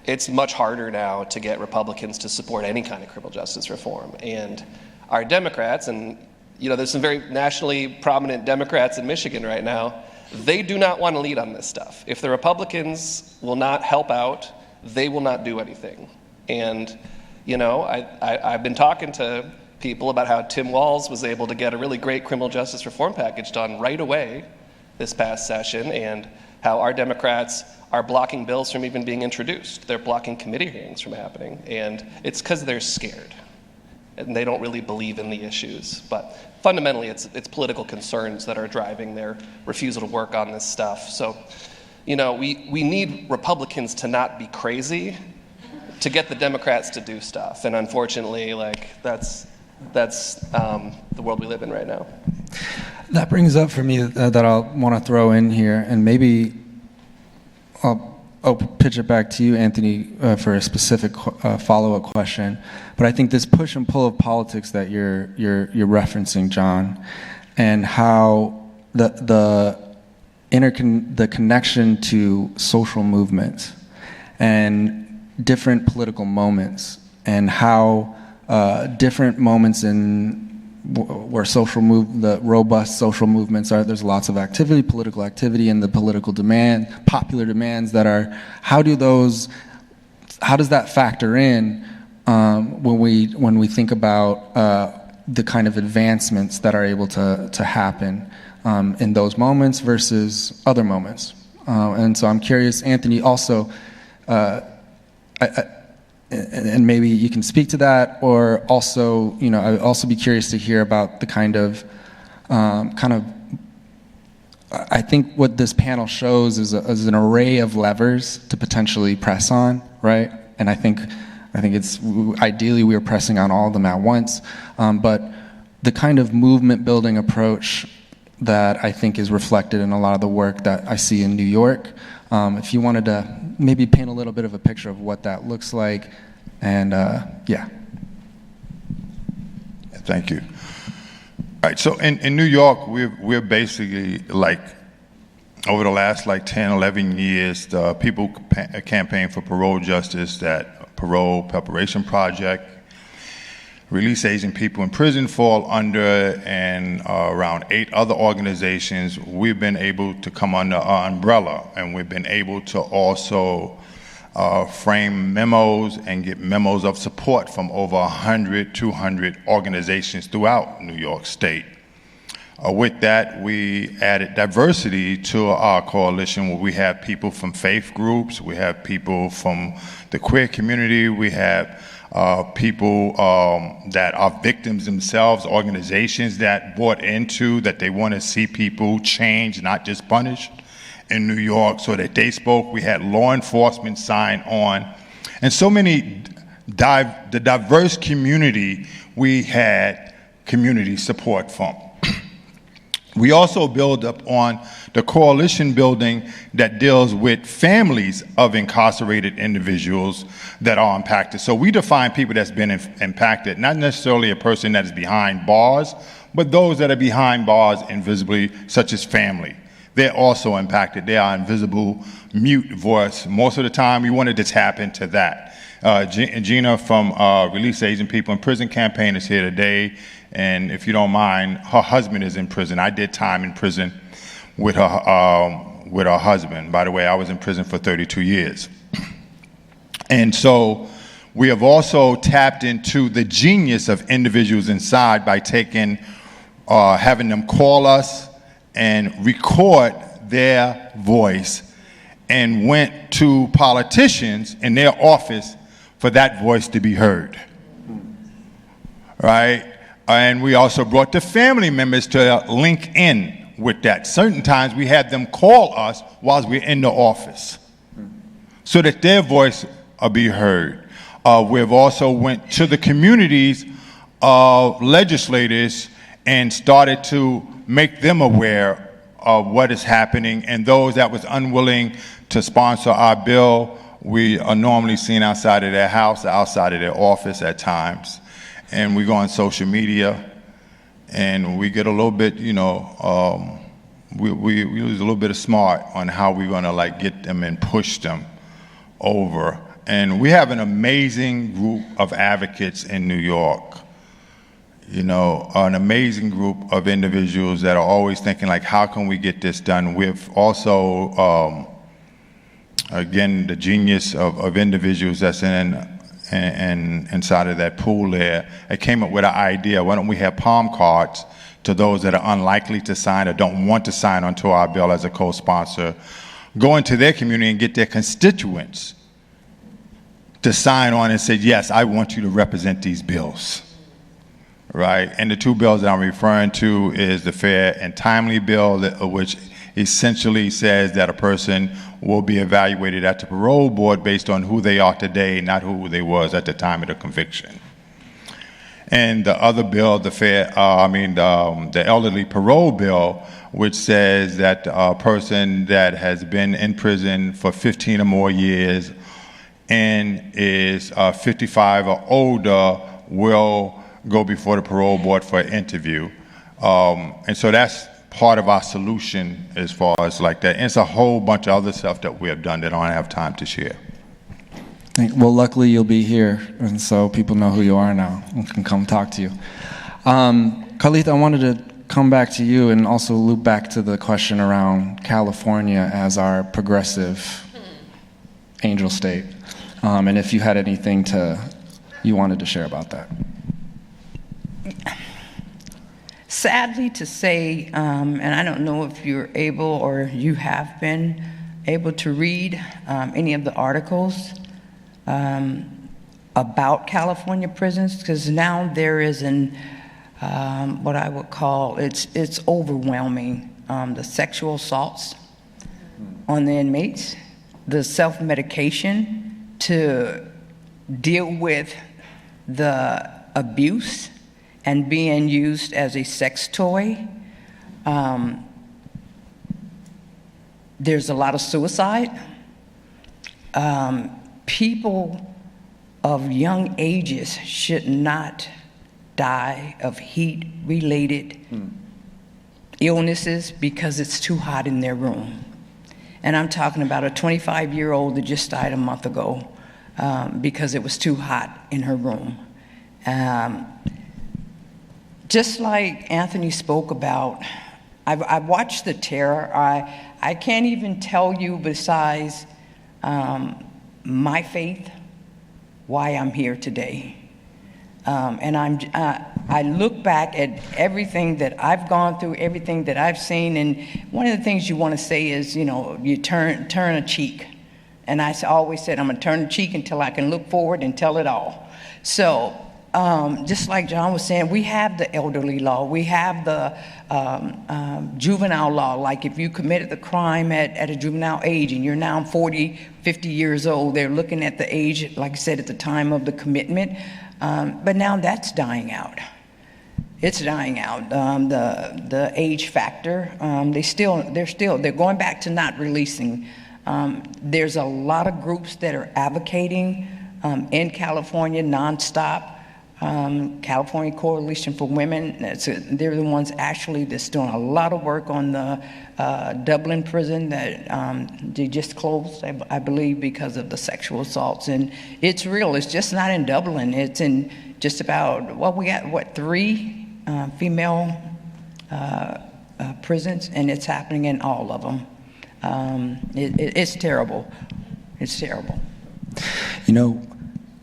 Speaker 4: it's much harder now to get Republicans to support any kind of criminal justice reform. And our Democrats, and there's some very nationally prominent Democrats in Michigan right now, they do not want to lead on this stuff. If the Republicans will not help out, they will not do anything. And, I've been talking to people about how Tim Walz was able to get a really great criminal justice reform package done right away this past session, and how our Democrats are blocking bills from even being introduced. They're blocking committee hearings from happening, and it's because they're scared and they don't really believe in the issues. But fundamentally, it's political concerns that are driving their refusal to work on this stuff. So, we need Republicans to not be crazy to get the Democrats to do stuff, and unfortunately, that's the world we live in right now.
Speaker 1: That brings up for me that I'll want to throw in here, and maybe I'll pitch it back to you, Anthony, for a specific follow-up question. But I think this push and pull of politics that you're referencing, John, and how the the connection to social movements and different political moments, and how different moments where the robust social movements are, there's lots of activity, political activity, and the political popular demands that are, how does that factor in when we think about the kind of advancements that are able to happen in those moments versus other moments? And so I'm curious, Anthony, also, and maybe you can speak to that, or also, I would also be curious to hear about the I think what this panel shows is an array of levers to potentially press on, right? And I think it's, ideally we are pressing on all of them at once, but the kind of movement building approach that I think is reflected in a lot of the work that I see in New York. If you wanted to maybe paint a little bit of a picture of what that looks like, and yeah.
Speaker 5: Thank you. All right, so in New York, we're basically over the last 10, 11 years, the people campaign for parole justice, that Parole Preparation Project, Release Asian People in Prison fall under, and around 8 other organizations, we've been able to come under our umbrella, and we've been able to also frame memos and get memos of support from over 100, 200 organizations throughout New York State. With that, we added diversity to our coalition, where we have people from faith groups, we have people from the queer community, we have people that are victims themselves, organizations that bought into that they want to see people change, not just punished in New York, so that they spoke. We had law enforcement sign on, and so many, the diverse community we had community support from. We also build up on the coalition building that deals with families of incarcerated individuals that are impacted. So we define people that's been impacted, not necessarily a person that is behind bars, but those that are behind bars invisibly, such as family. They're also impacted. They are invisible, mute voice. Most of the time, we wanted to tap into that. Gina from Release Asian People in Prison campaign is here today. And if you don't mind, her husband is in prison. I did time in prison with her husband. By the way, I was in prison for 32 years. And so we have also tapped into the genius of individuals inside by having them call us and record their voice, and went to politicians in their office for that voice to be heard, right? And we also brought the family members to link in with that. Certain times we had them call us while we're in the office so that their voice will be heard. We've also went to the communities of legislators and started to make them aware of what is happening, and those that was unwilling to sponsor our bill, we are normally seen outside of their house, outside of their office at times. And we go on social media, and we get a little bit, we use a little bit of smart on how we're gonna get them and push them over. And we have an amazing group of advocates in New York, an amazing group of individuals that are always thinking how can we get this done? We've also, again, the genius of individuals that's inside of that pool there. I came up with an idea. Why don't we have palm cards to those that are unlikely to sign or don't want to sign onto our bill as a co-sponsor, go into their community and get their constituents to sign on and say, yes, I want you to represent these bills, right? And the 2 bills that I'm referring to is the Fair and Timely Bill, which essentially says that a person will be evaluated at the parole board based on who they are today, not who they was at the time of the conviction. And the other bill, the elderly parole bill, which says that a person that has been in prison for 15 or more years and is 55 or older will go before the parole board for an interview. And so that's part of our solution as far as like that. And it's a whole bunch of other stuff that we have done that I don't have time to share.
Speaker 1: Well, luckily you'll be here, and so people know who you are now and can come talk to you. Khalid, I wanted to come back to you and also loop back to the question around California as our progressive angel state, and if you had anything you wanted to share about that.
Speaker 3: Sadly to say, and I don't know if you're able or you have been able to read any of the articles about California prisons, because now there is what I would call, it's overwhelming, the sexual assaults on the inmates, the self-medication to deal with the abuse and being used as a sex toy. There's a lot of suicide. People of young ages should not die of heat-related illnesses because it's too hot in their room. And I'm talking about a 25-year-old that just died a month ago because it was too hot in her room. Just like Anthony spoke about, I watched the terror. I can't even tell you besides my faith why I'm here today. And I look back at everything that I've gone through, everything that I've seen, and one of the things you want to say is, you turn a cheek. And I always said, I'm going to turn a cheek until I can look forward and tell it all. So just like John was saying, we have the elderly law, we have the juvenile law. Like if you committed the crime at a juvenile age and you're now 40, 50 years old, they're looking at the age, like I said, at the time of the commitment. But now that's dying out. It's dying out. The age factor, they're going back to not releasing. There's a lot of groups that are advocating in California nonstop. California Coalition for Women, they're the ones actually that's doing a lot of work on the Dublin prison that they just closed, I believe, because of the sexual assaults. And it's real. It's just not in Dublin. It's in just about, we got, 3 female prisons, and it's happening in all of them. It's terrible. It's terrible.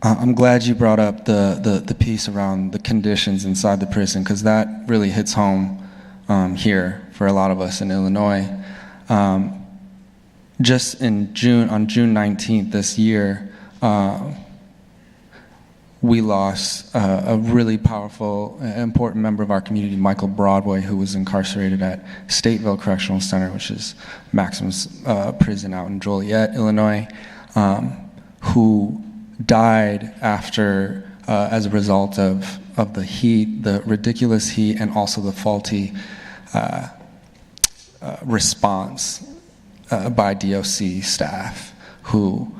Speaker 1: I'm glad you brought up the piece around the conditions inside the prison, because that really hits home here for a lot of us in Illinois. Just on June 19th this year, we lost a really powerful, important member of our community, Michael Broadway, who was incarcerated at Stateville Correctional Center, which is Maximum's prison out in Joliet, Illinois, who died after, as a result of the heat, the ridiculous heat, and also the faulty response by DOC staff, who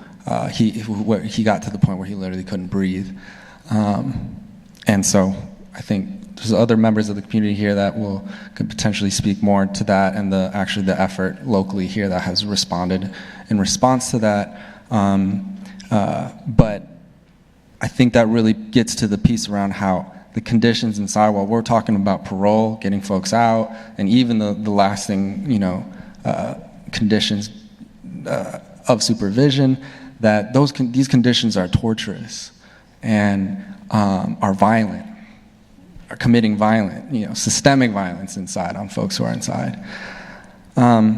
Speaker 1: he got to the point where he literally couldn't breathe. And so I think there's other members of the community here that could potentially speak more to that, and actually the effort locally here that has responded in response to that. But I think that really gets to the piece around how the conditions inside, while we're talking about parole, getting folks out, and even the lasting, conditions of supervision, that these conditions are torturous and are violent, are committing violent, systemic violence inside on folks who are inside. I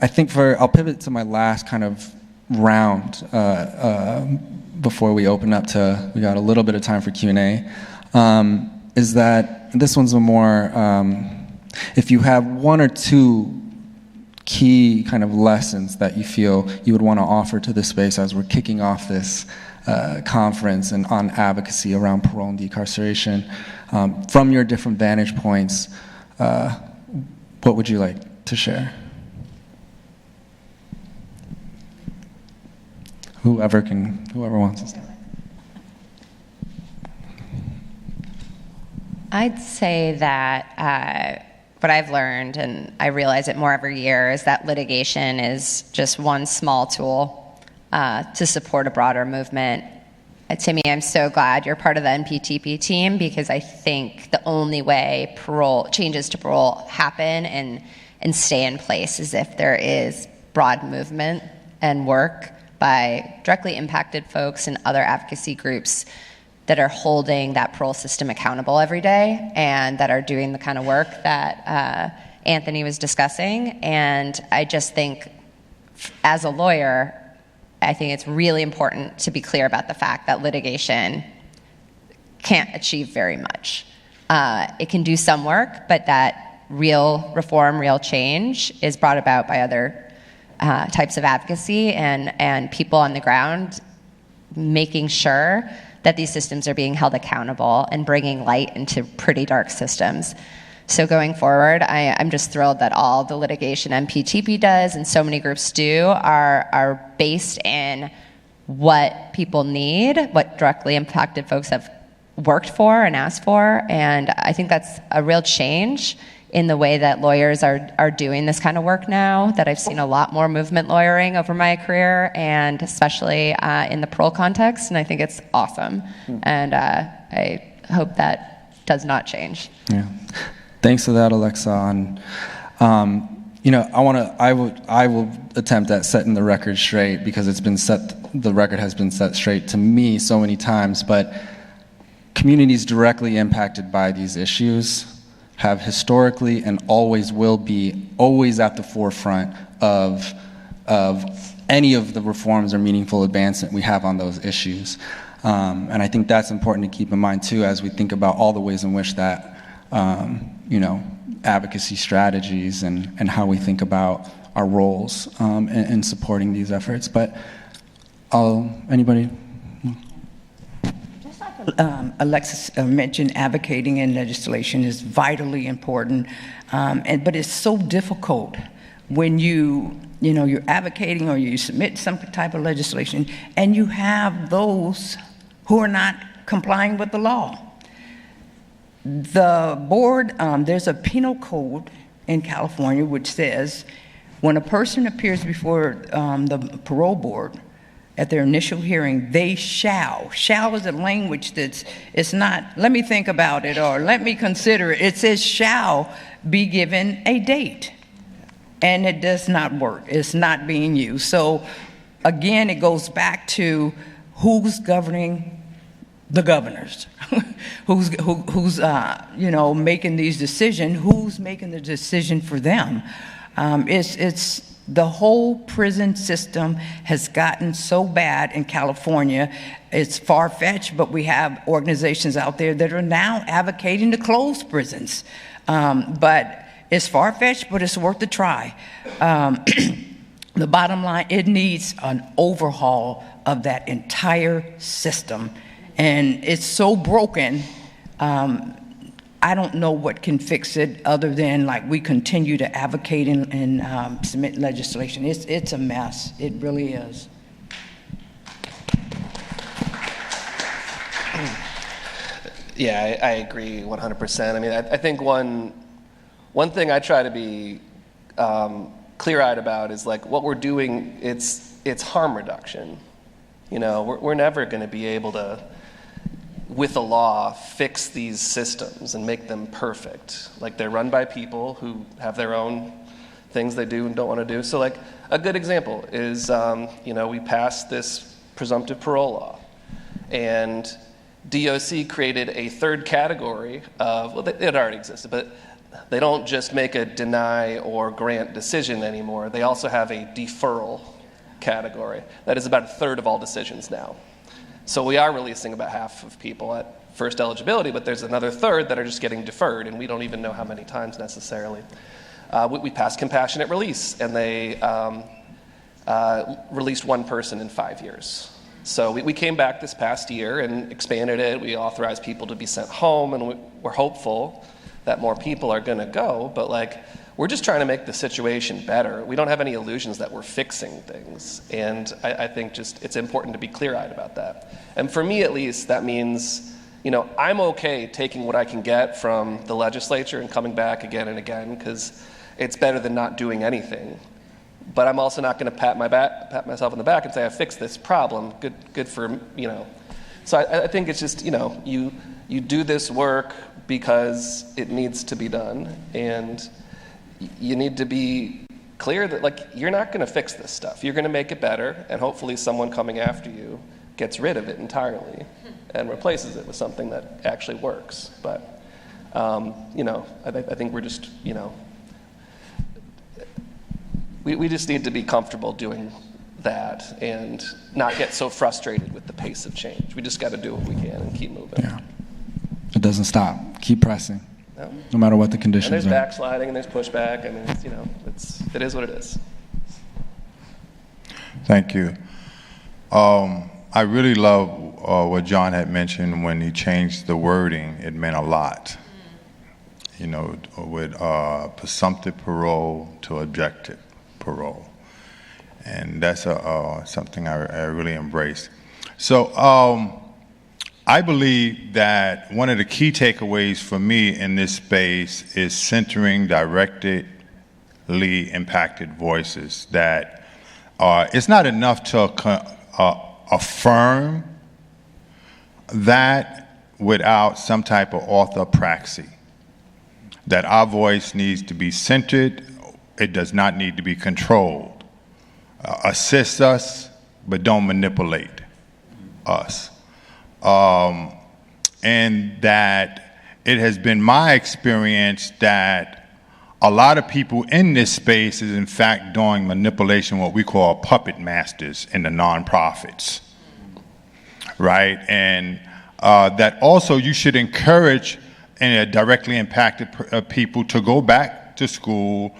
Speaker 1: think I'll pivot to my last kind of round before we open up we got a little bit of time for Q&A, is that this one's a more, if you have one or two key kind of lessons that you feel you would want to offer to this space as we're kicking off this conference and on advocacy around parole and decarceration, from your different vantage points, what would you like to share? Whoever wants to start.
Speaker 2: I'd say that what I've learned, and I realize it more every year, is that litigation is just one small tool to support a broader movement. Timmy, I'm so glad you're part of the NPTP team, because I think the only way changes to parole happen and stay in place is if there is broad movement and work by directly impacted folks and other advocacy groups that are holding that parole system accountable every day and that are doing the kind of work that Anthony was discussing. And I just think, as a lawyer, I think it's really important to be clear about the fact that litigation can't achieve very much. It can do some work, but that real reform, real change is brought about by other types of advocacy and people on the ground making sure that these systems are being held accountable and bringing light into pretty dark systems. So going forward, I'm just thrilled that all the litigation MPTP does and so many groups do are based in what people need, what directly impacted folks have worked for and asked for, and I think that's a real change in the way that lawyers are doing this kind of work now, that I've seen a lot more movement lawyering over my career, and especially in the parole context, and I think it's awesome. And I hope that does not change.
Speaker 1: Yeah. Thanks for that, Alexa. And, I will attempt at setting the record straight, because the record has been set straight to me so many times, but communities directly impacted by these issues have historically and always will be always at the forefront of any of the reforms or meaningful advancement we have on those issues. And I think that's important to keep in mind too, as we think about all the ways in which that, advocacy strategies and how we think about our roles in supporting these efforts. But anybody?
Speaker 3: Alexis mentioned advocating in legislation is vitally important, but it's so difficult when you're advocating or you submit some type of legislation and you have those who are not complying with the law. The board, there's a penal code in California which says when a person appears before the parole board at their initial hearing, they shall is a language it's not, let me think about it or let me consider it. It says shall be given a date. And it does not work. It's not being used. So again, it goes back to who's governing the governors, who's making these decisions, who's making the decision for them. It's the whole prison system has gotten so bad in California. It's far-fetched, but we have organizations out there that are now advocating to close prisons. But it's far-fetched, but it's worth a try. The bottom line, it needs an overhaul of that entire system. And it's so broken, I don't know what can fix it other than like we continue to advocate and submit legislation. It's a mess. It really is.
Speaker 4: Yeah, I agree 100%. I mean, I think one thing I try to be clear-eyed about is like what we're doing. It's harm reduction. We're never going to be able to, with the law, fix these systems and make them perfect. Like, they're run by people who have their own things they do and don't want to do. So like a good example is, we passed this presumptive parole law, and DOC created a third category of, well, it already existed, but they don't just make a deny or grant decision anymore. They also have a deferral category. That is about a third of all decisions now. So we are releasing about half of people at first eligibility, but there's another third that are just getting deferred, and we don't even know how many times necessarily. We passed compassionate release, and they released one person in 5 years. So we came back this past year and expanded it. We authorized people to be sent home, and we're hopeful that more people are going to go, but we're just trying to make the situation better. We don't have any illusions that we're fixing things, and I think just it's important to be clear-eyed about that. And for me, at least, that means I'm okay taking what I can get from the legislature and coming back again and again, because it's better than not doing anything. But I'm also not going to pat myself on the back and say I fixed this problem. Good for. So I think it's just you do this work because it needs to be done, and you need to be clear that you're not going to fix this stuff. You're going to make it better, and hopefully someone coming after you gets rid of it entirely and replaces it with something that actually works. But I think we're just we just need to be comfortable doing that and not get so frustrated with the pace of change. We just got to do what we can and keep moving.
Speaker 1: Yeah. It doesn't stop. Keep pressing. No matter what the conditions
Speaker 4: and there's
Speaker 1: are.
Speaker 4: backsliding and there's pushback. I mean, it is what it is.
Speaker 5: Thank you. I really love what John had mentioned when he changed the wording. It meant a lot. With presumptive parole to objective parole. And that's something I really embrace. So I believe that one of the key takeaways for me in this space is centering directly impacted voices. That it's not enough to affirm that without some type of orthopraxy. That our voice needs to be centered. It does not need to be controlled. Assist us, but don't manipulate us. And that it has been my experience that a lot of people in this space is in fact doing manipulation, what we call puppet masters in the nonprofits, right? And that also you should encourage directly impacted people to go back to school,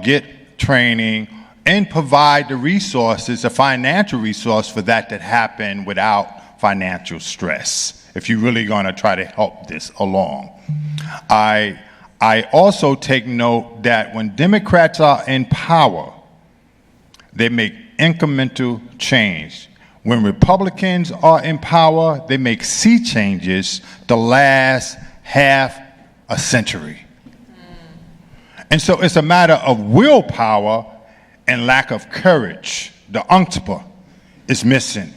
Speaker 5: get training, and provide the resources, a financial resource for that happen without financial stress, if you're really going to try to help this along. I also take note that when Democrats are in power, they make incremental change. When Republicans are in power, they make sea changes the last half a century. And so it's a matter of willpower and lack of courage. The chutzpah is missing,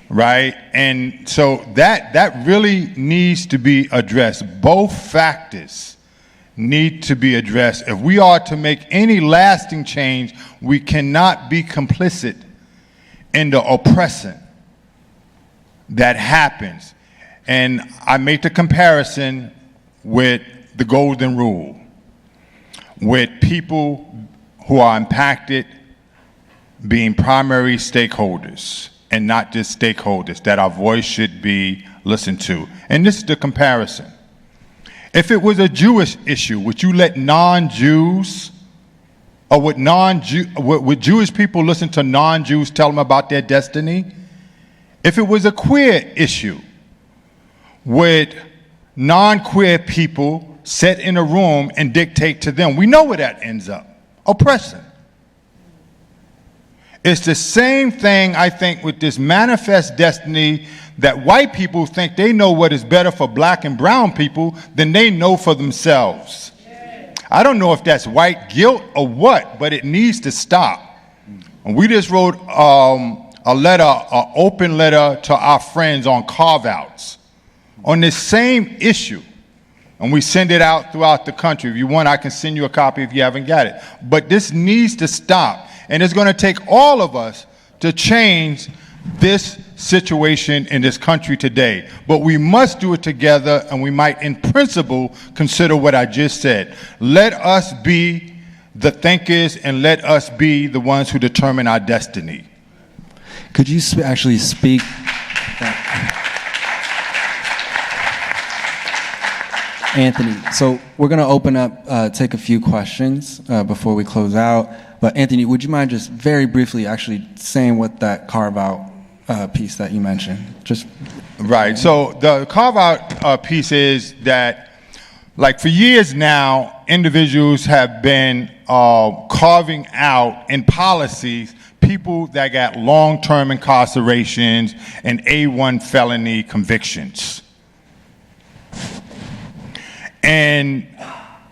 Speaker 5: right? And so that really needs to be addressed. Both factors need to be addressed. If we are to make any lasting change, we cannot be complicit in the oppression that happens. And I make the comparison with the golden rule, with people who are impacted being primary stakeholders and not just stakeholders, that our voice should be listened to. And this is the comparison. If it was a Jewish issue, would you let non-Jews, or would Jewish people listen to non-Jews tell them about their destiny? If it was a queer issue, would non-queer people sit in a room and dictate to them? We know where that ends up, oppression. It's the same thing, I think, with this manifest destiny, that white people think they know what is better for black and brown people than they know for themselves. I don't know if that's white guilt or what, but it needs to stop. And we just wrote a letter, an open letter to our friends on carve-outs on this same issue. And we send it out throughout the country. If you want, I can send you a copy if you haven't got it. But this needs to stop. And it's going to take all of us to change this situation in this country today. But we must do it together, and we might, in principle, consider what I just said. Let us be the thinkers, and let us be the ones who determine our destiny.
Speaker 1: Could you actually speak? Anthony, so we're going to open up, take a few questions before we close out. But Anthony, would you mind just very briefly actually saying what that carve-out piece that you mentioned? Just
Speaker 5: right. So the carve-out piece is that, like, for years now, individuals have been carving out in policies people that got long-term incarcerations and A1 felony convictions. And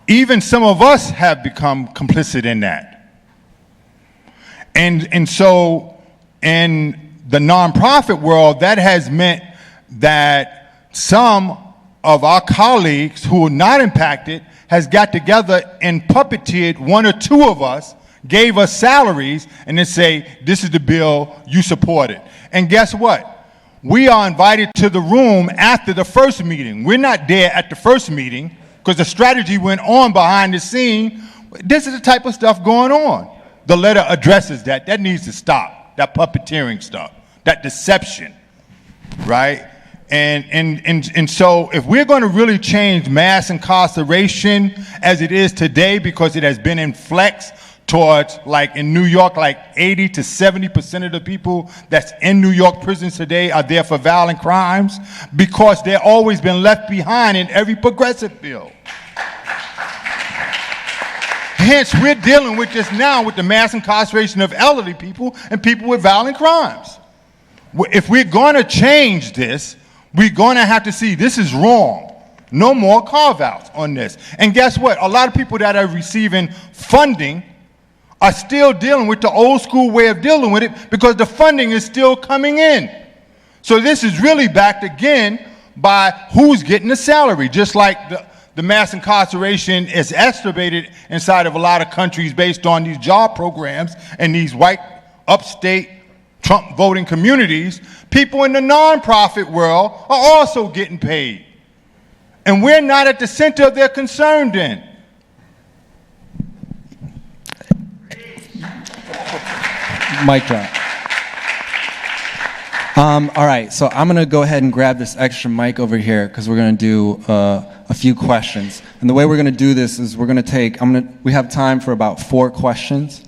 Speaker 5: even some of us have become complicit in that. And so in the nonprofit world, that has meant that some of our colleagues who are not impacted has got together and puppeteered one or two of us, gave us salaries, and then say, this is the bill, you support it. And guess what? We are invited to the room after the first meeting. We're not there at the first meeting because the strategy went on behind the scene. This is the type of stuff going on. The letter addresses that. That needs to stop, that puppeteering stuff, that deception, right? And so if we're going to really change mass incarceration as it is today, because it has been in flex towards, like in New York, like 80 to 70% of the people that's in New York prisons today are there for violent crimes, because they've always been left behind in every progressive bill. Hence, we're dealing with this now with the mass incarceration of elderly people and people with violent crimes. If we're going to change this, we're going to have to see this is wrong. No more carve-outs on this. And guess what? A lot of people that are receiving funding are still dealing with the old school way of dealing with it because the funding is still coming in. So this is really backed again by who's getting the salary, just like the mass incarceration is estimated inside of a lot of countries based on these job programs and these white upstate Trump voting communities. People in the nonprofit world are also getting paid. And we're not at the center of their concern then.
Speaker 1: Mic drop. All right, so I'm going to go ahead and grab this extra mic over here because we're going to do a few questions. And the way we're going to do this is we're going to take, we have time for about 4 questions.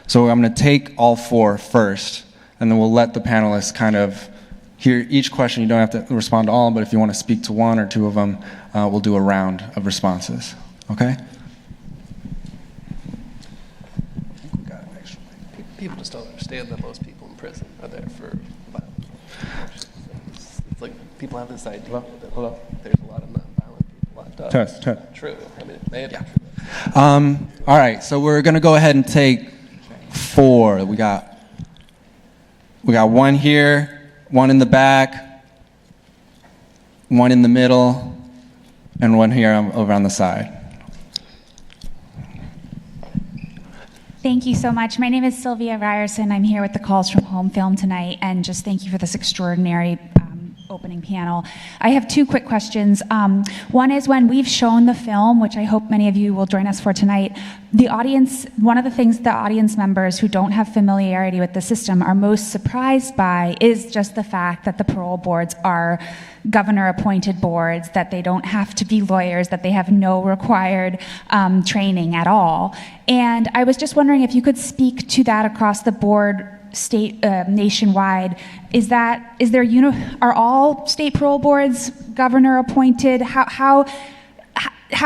Speaker 1: So I'm going to take all 4 first, and then we'll let the panelists kind of hear each question. You don't have to respond to all, but if you want to speak to 1 or 2 of them, we'll do a round of responses. Okay?
Speaker 4: People just don't understand that most people in prison are there for violence. It's like people have this idea that there's a lot of nonviolent people locked up.
Speaker 1: Test.
Speaker 4: True. I mean, it may have been true.
Speaker 1: All right, so we're going to go ahead and take 4. We got 1 here, 1 in the back, 1 in the middle, and 1 here over on the side.
Speaker 6: Thank you so much. My name is Sylvia Ryerson. I'm here with the Calls from Home film tonight, and just thank you for this extraordinary opening panel. I have 2 quick questions. One is, when we've shown the film, which I hope many of you will join us for tonight, the audience, one of the things the audience members who don't have familiarity with the system are most surprised by is just the fact that the parole boards are governor-appointed boards, that they don't have to be lawyers, that they have no required training at all. And I was just wondering if you could speak to that across the board, state, nationwide. Are all state parole boards governor-appointed? How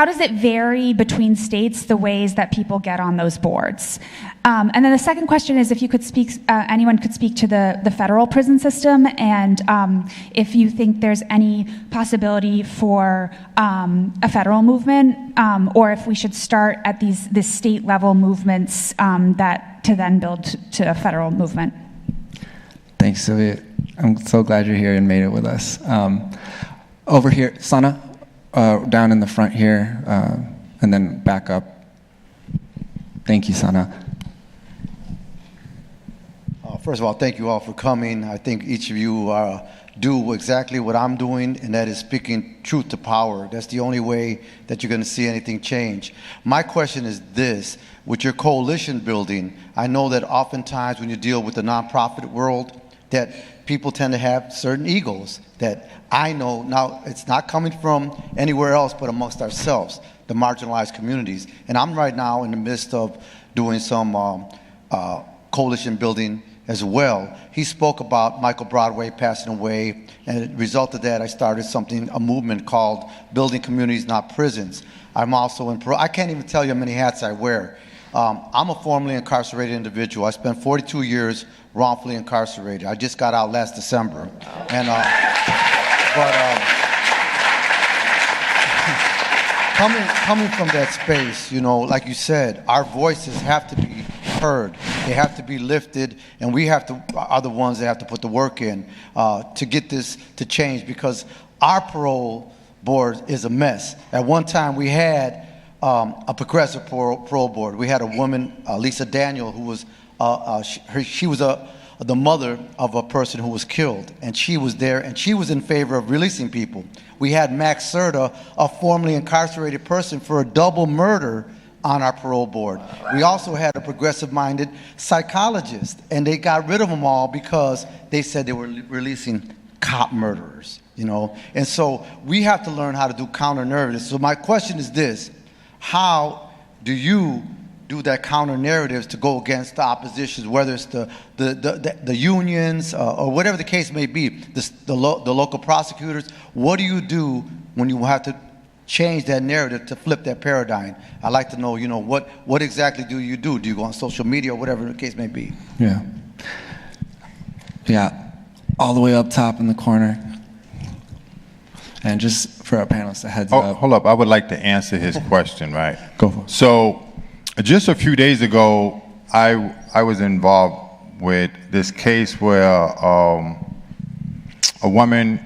Speaker 6: does it vary between states, the ways that people get on those boards? And then the second question is if you could speak, anyone could speak to the federal prison system, and if you think there's any possibility for a federal movement, or if we should start at these state level movements that to then build to a federal movement.
Speaker 1: Thanks, Sylvia. I'm so glad you're here and made it with us. Over here, Sana. Down in the front here, and then back up. Thank you, Sana.
Speaker 7: First of all, thank you all for coming. I think each of you do exactly what I'm doing, and that is speaking truth to power. That's the only way that you're going to see anything change. My question is this: with your coalition building, I know that oftentimes when you deal with the nonprofit world, that people tend to have certain egos that I know now it's not coming from anywhere else but amongst ourselves, the marginalized communities. And I'm right now in the midst of doing some coalition building as well. He spoke about Michael Broadway passing away, and as a result of that, I started a movement called Building Communities, Not Prisons. I'm also in I can't even tell you how many hats I wear. I'm a formerly incarcerated individual. I spent 42 years wrongfully incarcerated. I just got out last December. And, coming from that space, you know, like you said, our voices have to be heard. They have to be lifted, and we are the ones that have to put the work in to get this to change, because our parole board is a mess. At one time, we had a progressive parole board. We had a woman, Lisa Daniel, who was she was the mother of a person who was killed, and she was there, and she was in favor of releasing people. We had MacArthur, a formerly incarcerated person, for a double murder on our parole board. We also had a progressive-minded psychologist, and they got rid of them all because they said they were releasing cop murderers, you know. And so we have to learn how to do counter-narratives. So my question is this: how do you do that counter-narratives to go against the oppositions, whether it's the unions or whatever the case may be, the local prosecutors? What do you do when you have to change that narrative to flip that paradigm? I'd like to know, you know, what exactly do you do? Do you go on social media or whatever the case may be?
Speaker 1: Yeah, all the way up top in the corner. And just for our panelists, a heads up.
Speaker 5: Hold up, I would like to answer his question, right?
Speaker 1: Go for it.
Speaker 5: So, just a few days ago, I was involved with this case where a woman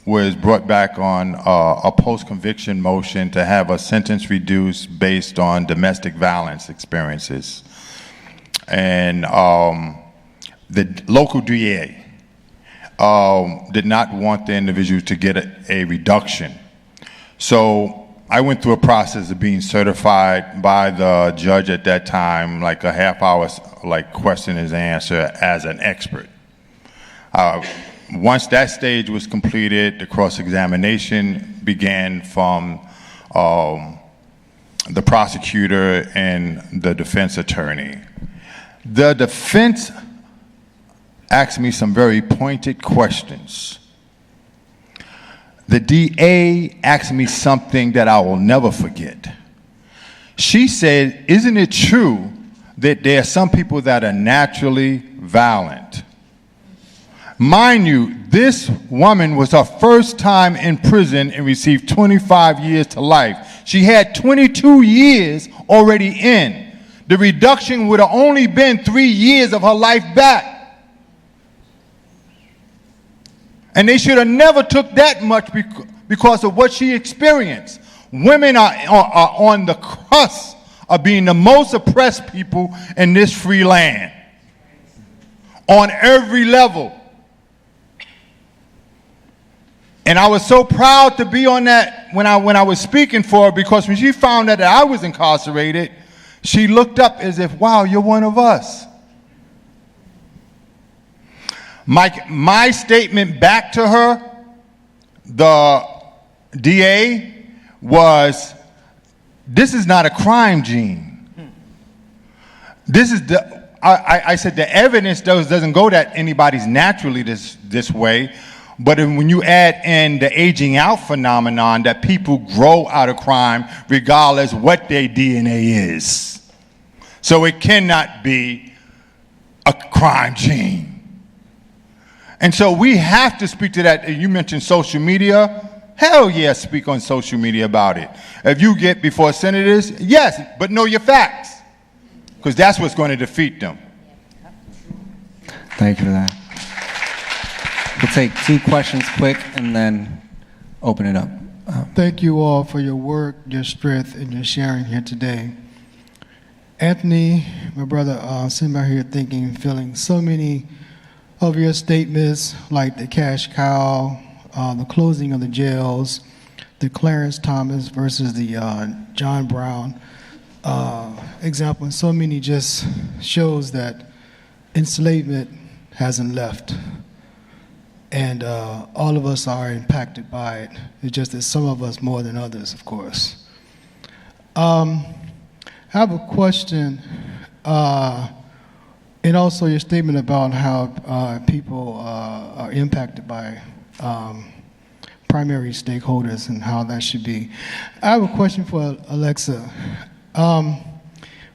Speaker 5: was brought back on a post-conviction motion to have a sentence reduced based on domestic violence experiences. And the local DA did not want the individual to get a reduction. So I went through a process of being certified by the judge at that time, like a half hour, like question and answer as an expert. Once that stage was completed, the cross-examination began from the prosecutor and the defense attorney. The defense asked me some very pointed questions. The DA asked me something that I will never forget. She said, "Isn't it true that there are some people that are naturally violent?" Mind you, this woman was her first time in prison and received 25 years to life. She had 22 years already in. The reduction would have only been 3 years of her life back. And they should have never took that much because of what she experienced. Women are on the cusp of being the most oppressed people in this free land, on every level. And I was so proud to be on that when I was speaking for her, because when she found out that I was incarcerated, she looked up as if, wow, you're one of us. My statement back to her, the DA, was, this is not a crime, Gene. This is I said the evidence doesn't go that anybody's naturally this way, but when you add in the aging out phenomenon, that people grow out of crime regardless what their DNA is. So it cannot be a crime, Gene. And so we have to speak to that. You mentioned social media. Hell yes, speak on social media about it. If you get before senators, yes, but know your facts, because that's what's going to defeat them.
Speaker 1: Thank you for that. We'll take 2 questions quick and then open it up.
Speaker 8: Thank you all for your work, your strength, and your sharing here today. Anthony, my brother, sitting back here thinking, feeling so many of your statements, like the cash cow, the closing of the jails, the Clarence Thomas versus the John Brown example, and so many just shows that enslavement hasn't left. And all of us are impacted by it. It's just that some of us more than others, of course. I have a question, and also your statement about how people are impacted by primary stakeholders and how that should be. I have a question for Alexa.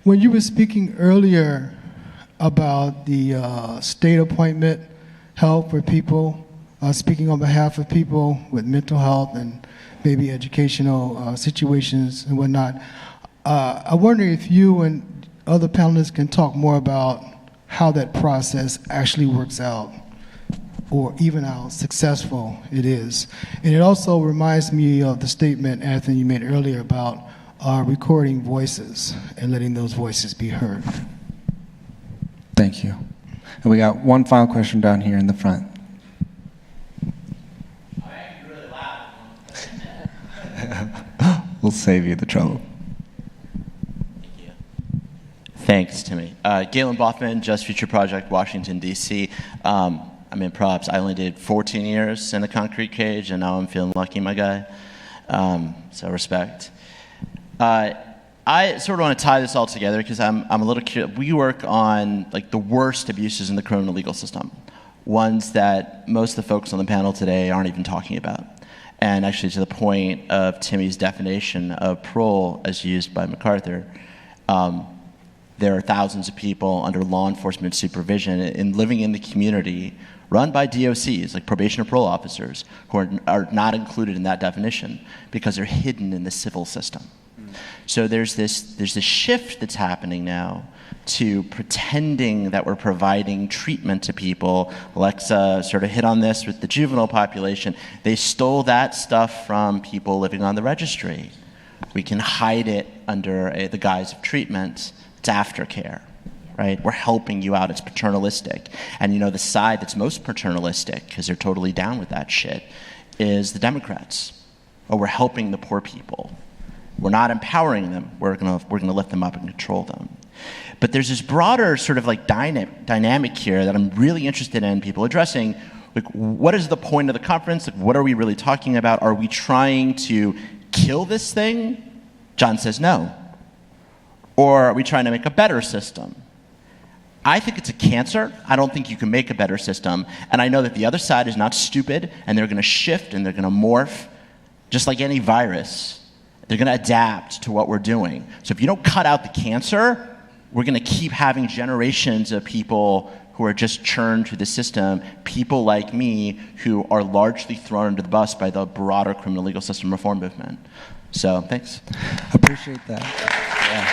Speaker 8: When you were speaking earlier about the state appointment help for people, speaking on behalf of people with mental health and maybe educational situations and whatnot, I wonder if you and other panelists can talk more about how that process actually works out, or even how successful it is. And it also reminds me of the statement, Anthony, you made earlier about recording voices and letting those voices be heard.
Speaker 1: Thank you. And we got one final question down here in the front. We'll save you the trouble.
Speaker 9: Thanks, Timmy. Galen Boffman, Just Future Project, Washington, D.C. I'm in props. I only did 14 years in a concrete cage, and now I'm feeling lucky, my guy. So respect. I sort of want to tie this all together because I'm a little curious. We work on like the worst abuses in the criminal legal system, ones that most of the folks on the panel today aren't even talking about. And actually, to the point of Timmy's definition of parole as used by MacArthur, there are thousands of people under law enforcement supervision and living in the community run by DOCs, like probation or parole officers, who are not included in that definition because they're hidden in the civil system. So there's this shift that's happening now to pretending that we're providing treatment to people. Alexa sort of hit on this with the juvenile population. They stole that stuff from people living on the registry. We can hide it under the guise of treatment. It's aftercare, right? We're helping you out. It's paternalistic. And you know, the side that's most paternalistic, because they're totally down with that shit, is the Democrats. Oh, we're helping the poor people. We're not empowering them. We're gonna lift them up and control them. But there's this broader sort of like dynamic here that I'm really interested in people addressing. Like, what is the point of the conference? Like, what are we really talking about? Are we trying to kill this thing? John says no. Or are we trying to make a better system? I think it's a cancer. I don't think you can make a better system. And I know that the other side is not stupid, and they're gonna shift and they're gonna morph, just like any virus. They're gonna adapt to what we're doing. So if you don't cut out the cancer, we're gonna keep having generations of people who are just churned through the system, people like me who are largely thrown under the bus by the broader criminal legal system reform movement. So, thanks.
Speaker 1: Appreciate that. Yeah.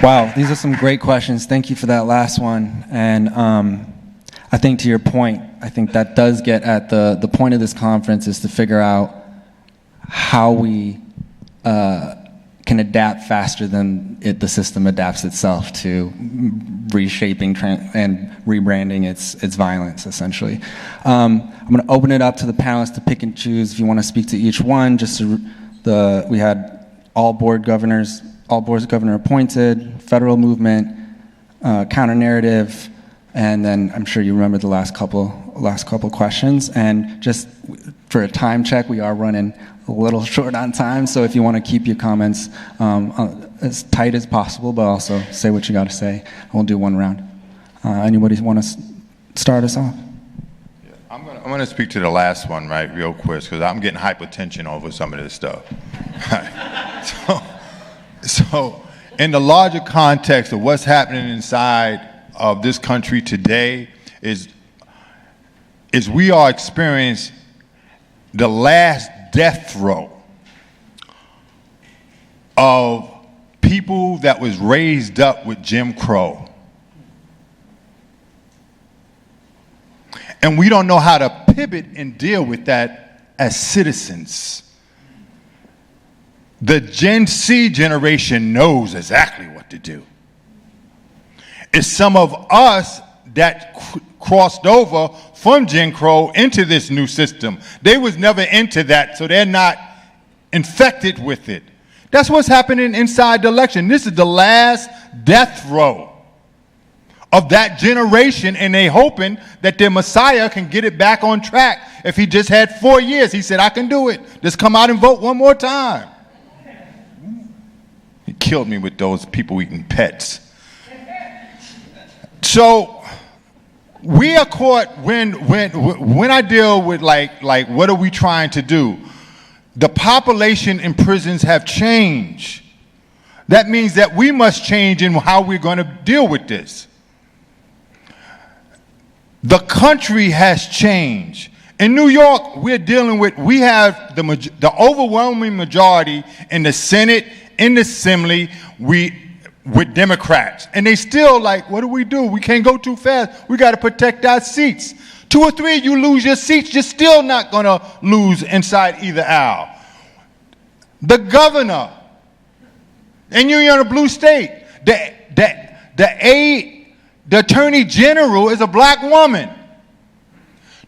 Speaker 1: Wow, these are some great questions. Thank you for that last one. And I think to your point, I think that does get at the point of this conference is to figure out how we can adapt faster than the system adapts itself to reshaping and rebranding its violence, essentially. I'm going to open it up to the panelists to pick and choose if you want to speak to each one. We had all boards governor appointed, federal movement, counter narrative, and then I'm sure you remember the last couple questions. And just for a time check, we are running a little short on time, so if you want to keep your comments as tight as possible, but also say what you got to say, we'll do one round. Anybody want to start us off?
Speaker 5: Yeah, I'm going to speak to the last one, right, real quick, because I'm getting hypertension over some of this stuff. So, in the larger context of what's happening inside of this country today is we are experiencing the last death throw of people that was raised up with Jim Crow. And we don't know how to pivot and deal with that as citizens. The Gen Z generation knows exactly what to do. It's some of us that crossed over from Jim Crow into this new system. They was never into that, so they're not infected with it. That's what's happening inside the election. This is the last death throw of that generation, and they hoping that their Messiah can get it back on track. If he just had 4 years, he said, I can do it. Just come out and vote one more time. He killed me with those people eating pets. So we are caught when I deal with like what are we trying to do? The population in prisons have changed. That means that we must change in how we're going to deal with this. The country has changed. In New York, we have the overwhelming majority in the Senate, in the Assembly, with Democrats. And they still like, what do? We can't go too fast. We got to protect our seats. 2 or 3 of you lose your seats, you're still not going to lose inside either aisle. The governor, and you're in a blue state, the attorney general is a black woman.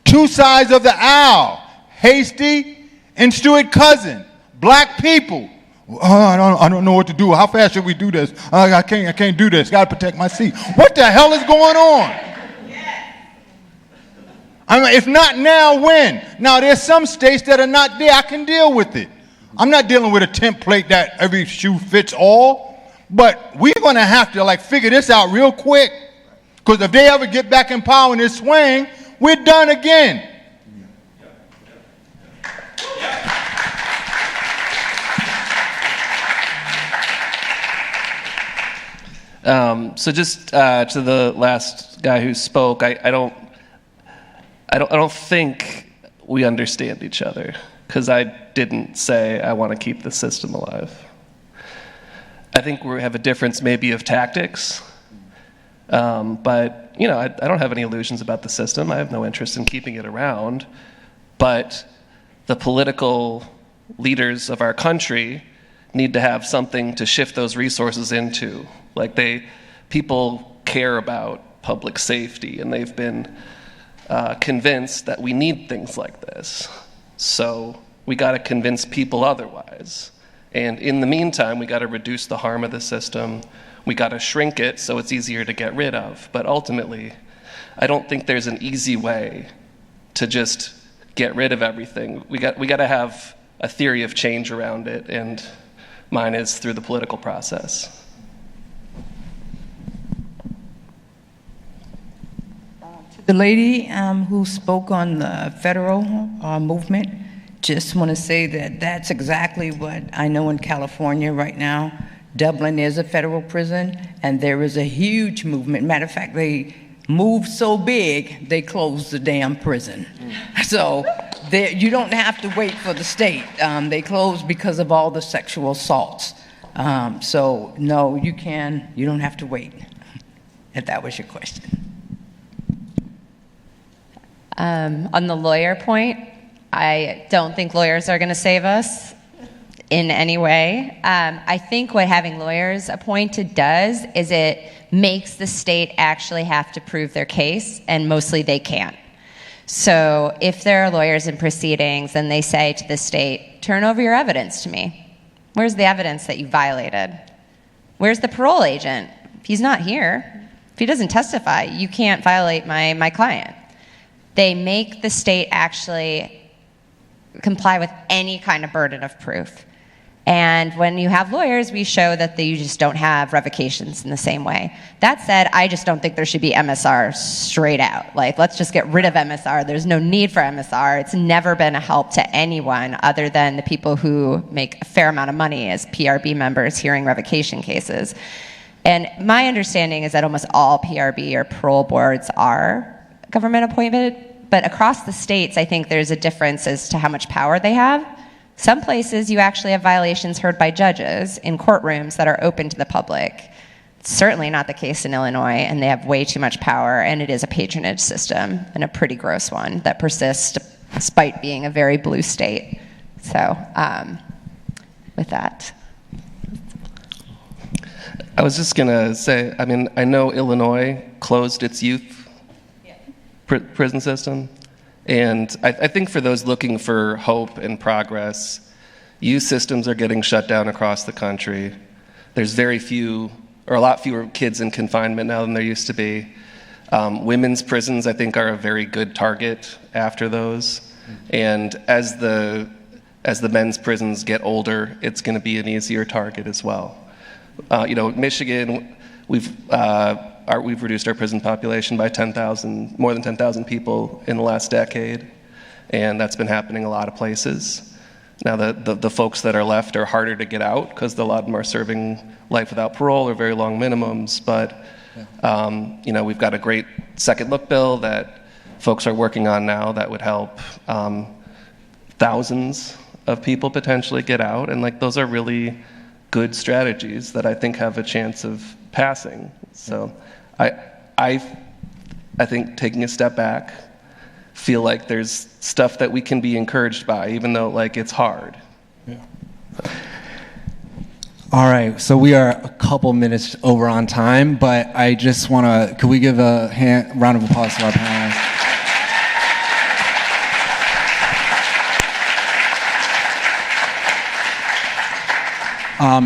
Speaker 5: 2 sides of the aisle, Hasty and Stewart Cousin, black people. I don't know what to do. How fast should we do this? I can't do this. Got to protect my seat. What the hell is going on? I mean, if not now, when? Now, there's some states that are not there. I can deal with it. I'm not dealing with a template that every shoe fits all. But we're going to have to figure this out real quick. Because if they ever get back in power in this swing, we're done again.
Speaker 4: So just to the last guy who spoke, I don't think we understand each other, because I didn't say I want to keep the system alive. I think we have a difference maybe of tactics, but I don't have any illusions about the system. I have no interest in keeping it around, but the political leaders of our country need to have something to shift those resources into. People care about public safety, and they've been convinced that we need things like this. So we got to convince people otherwise. And in the meantime, we got to reduce the harm of the system. We got to shrink it so it's easier to get rid of. But ultimately, I don't think there's an easy way to just get rid of everything. We got to have a theory of change around it, and mine is through the political process.
Speaker 3: The lady who spoke on the federal movement, just want to say that that's exactly what I know in California right now. Dublin is a federal prison, and there is a huge movement. Matter of fact, they moved so big, they closed the damn prison. So you don't have to wait for the state. They closed because of all the sexual assaults. So no, you don't have to wait, if that was your question.
Speaker 2: On the lawyer point, I don't think lawyers are going to save us in any way. I think what having lawyers appointed does is it makes the state actually have to prove their case, and mostly they can't. So if there are lawyers in proceedings and they say to the state, turn over your evidence to me. Where's the evidence that you violated? Where's the parole agent? If he's not here, if he doesn't testify, you can't violate my client. They make the state actually comply with any kind of burden of proof. And when you have lawyers, we show that you just don't have revocations in the same way. That said, I just don't think there should be MSR straight out. Let's just get rid of MSR. There's no need for MSR. It's never been a help to anyone other than the people who make a fair amount of money as PRB members hearing revocation cases. And my understanding is that almost all PRB or parole boards are government appointed, but across the states, I think there's a difference as to how much power they have. Some places you actually have violations heard by judges in courtrooms that are open to the public. It's certainly not the case in Illinois, and they have way too much power, and it is a patronage system, and a pretty gross one that persists despite being a very blue state. So with that.
Speaker 4: I was just going to say, I know Illinois closed its youth prison system. And I think for those looking for hope and progress, youth systems are getting shut down across the country. There's very few, or a lot fewer kids in confinement now than there used to be. Women's prisons, I think, are a very good target after those. And as the men's prisons get older, it's going to be an easier target as well. Michigan, we've reduced our prison population by more than 10,000 people in the last decade, and that's been happening a lot of places. Now, the folks that are left are harder to get out because a lot of them are serving life without parole or very long minimums. But, we've got a great second look bill that folks are working on now that would help thousands of people potentially get out. And those are really good strategies that I think have a chance of passing. So I think taking a step back, feel like there's stuff that we can be encouraged by, even though it's hard.
Speaker 1: Yeah. All right, so we are a couple minutes over on time, but I just want to, could we give a round of applause to our panelists?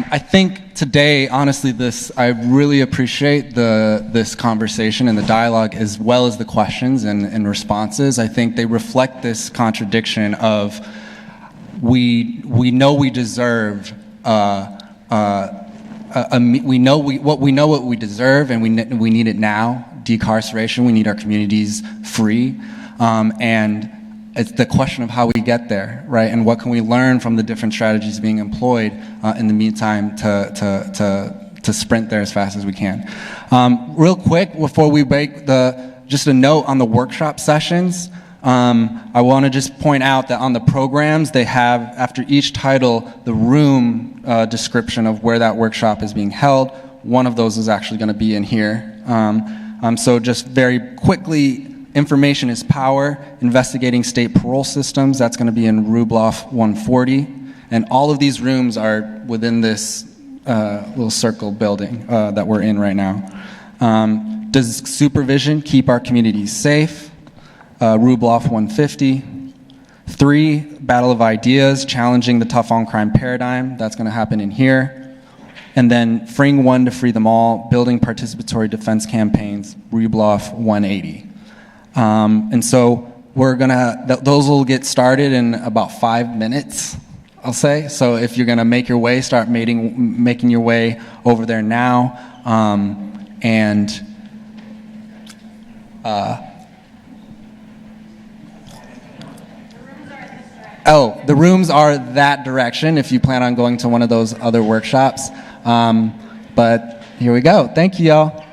Speaker 1: I think today, honestly, I really appreciate this conversation and the dialogue, as well as the questions and responses. I think they reflect this contradiction of we know we deserve what we deserve, and we need it now. Decarceration. We need our communities free, and it's the question of how we get there, right? And what can we learn from the different strategies being employed in the meantime to sprint there as fast as we can. Real quick, before we break, just a note on the workshop sessions. I want to just point out that on the programs, they have, after each title, the room description of where that workshop is being held. One of those is actually going to be in here. So just very quickly, Information is Power, Investigating State Parole Systems. That's going to be in Rubloff 140. And all of these rooms are within this little circle building that we're in right now. Does supervision keep our communities safe? Rubloff 150. 3, Battle of Ideas, Challenging the Tough on Crime Paradigm. That's going to happen in here. And then Freeing One to Free Them All, Building Participatory Defense Campaigns, Rubloff 180. And so we're those will get started in about 5 minutes, I'll say. So if you're gonna make your way, start making your way over there now. The rooms are that direction if you plan on going to one of those other workshops. But here we go. Thank you, y'all.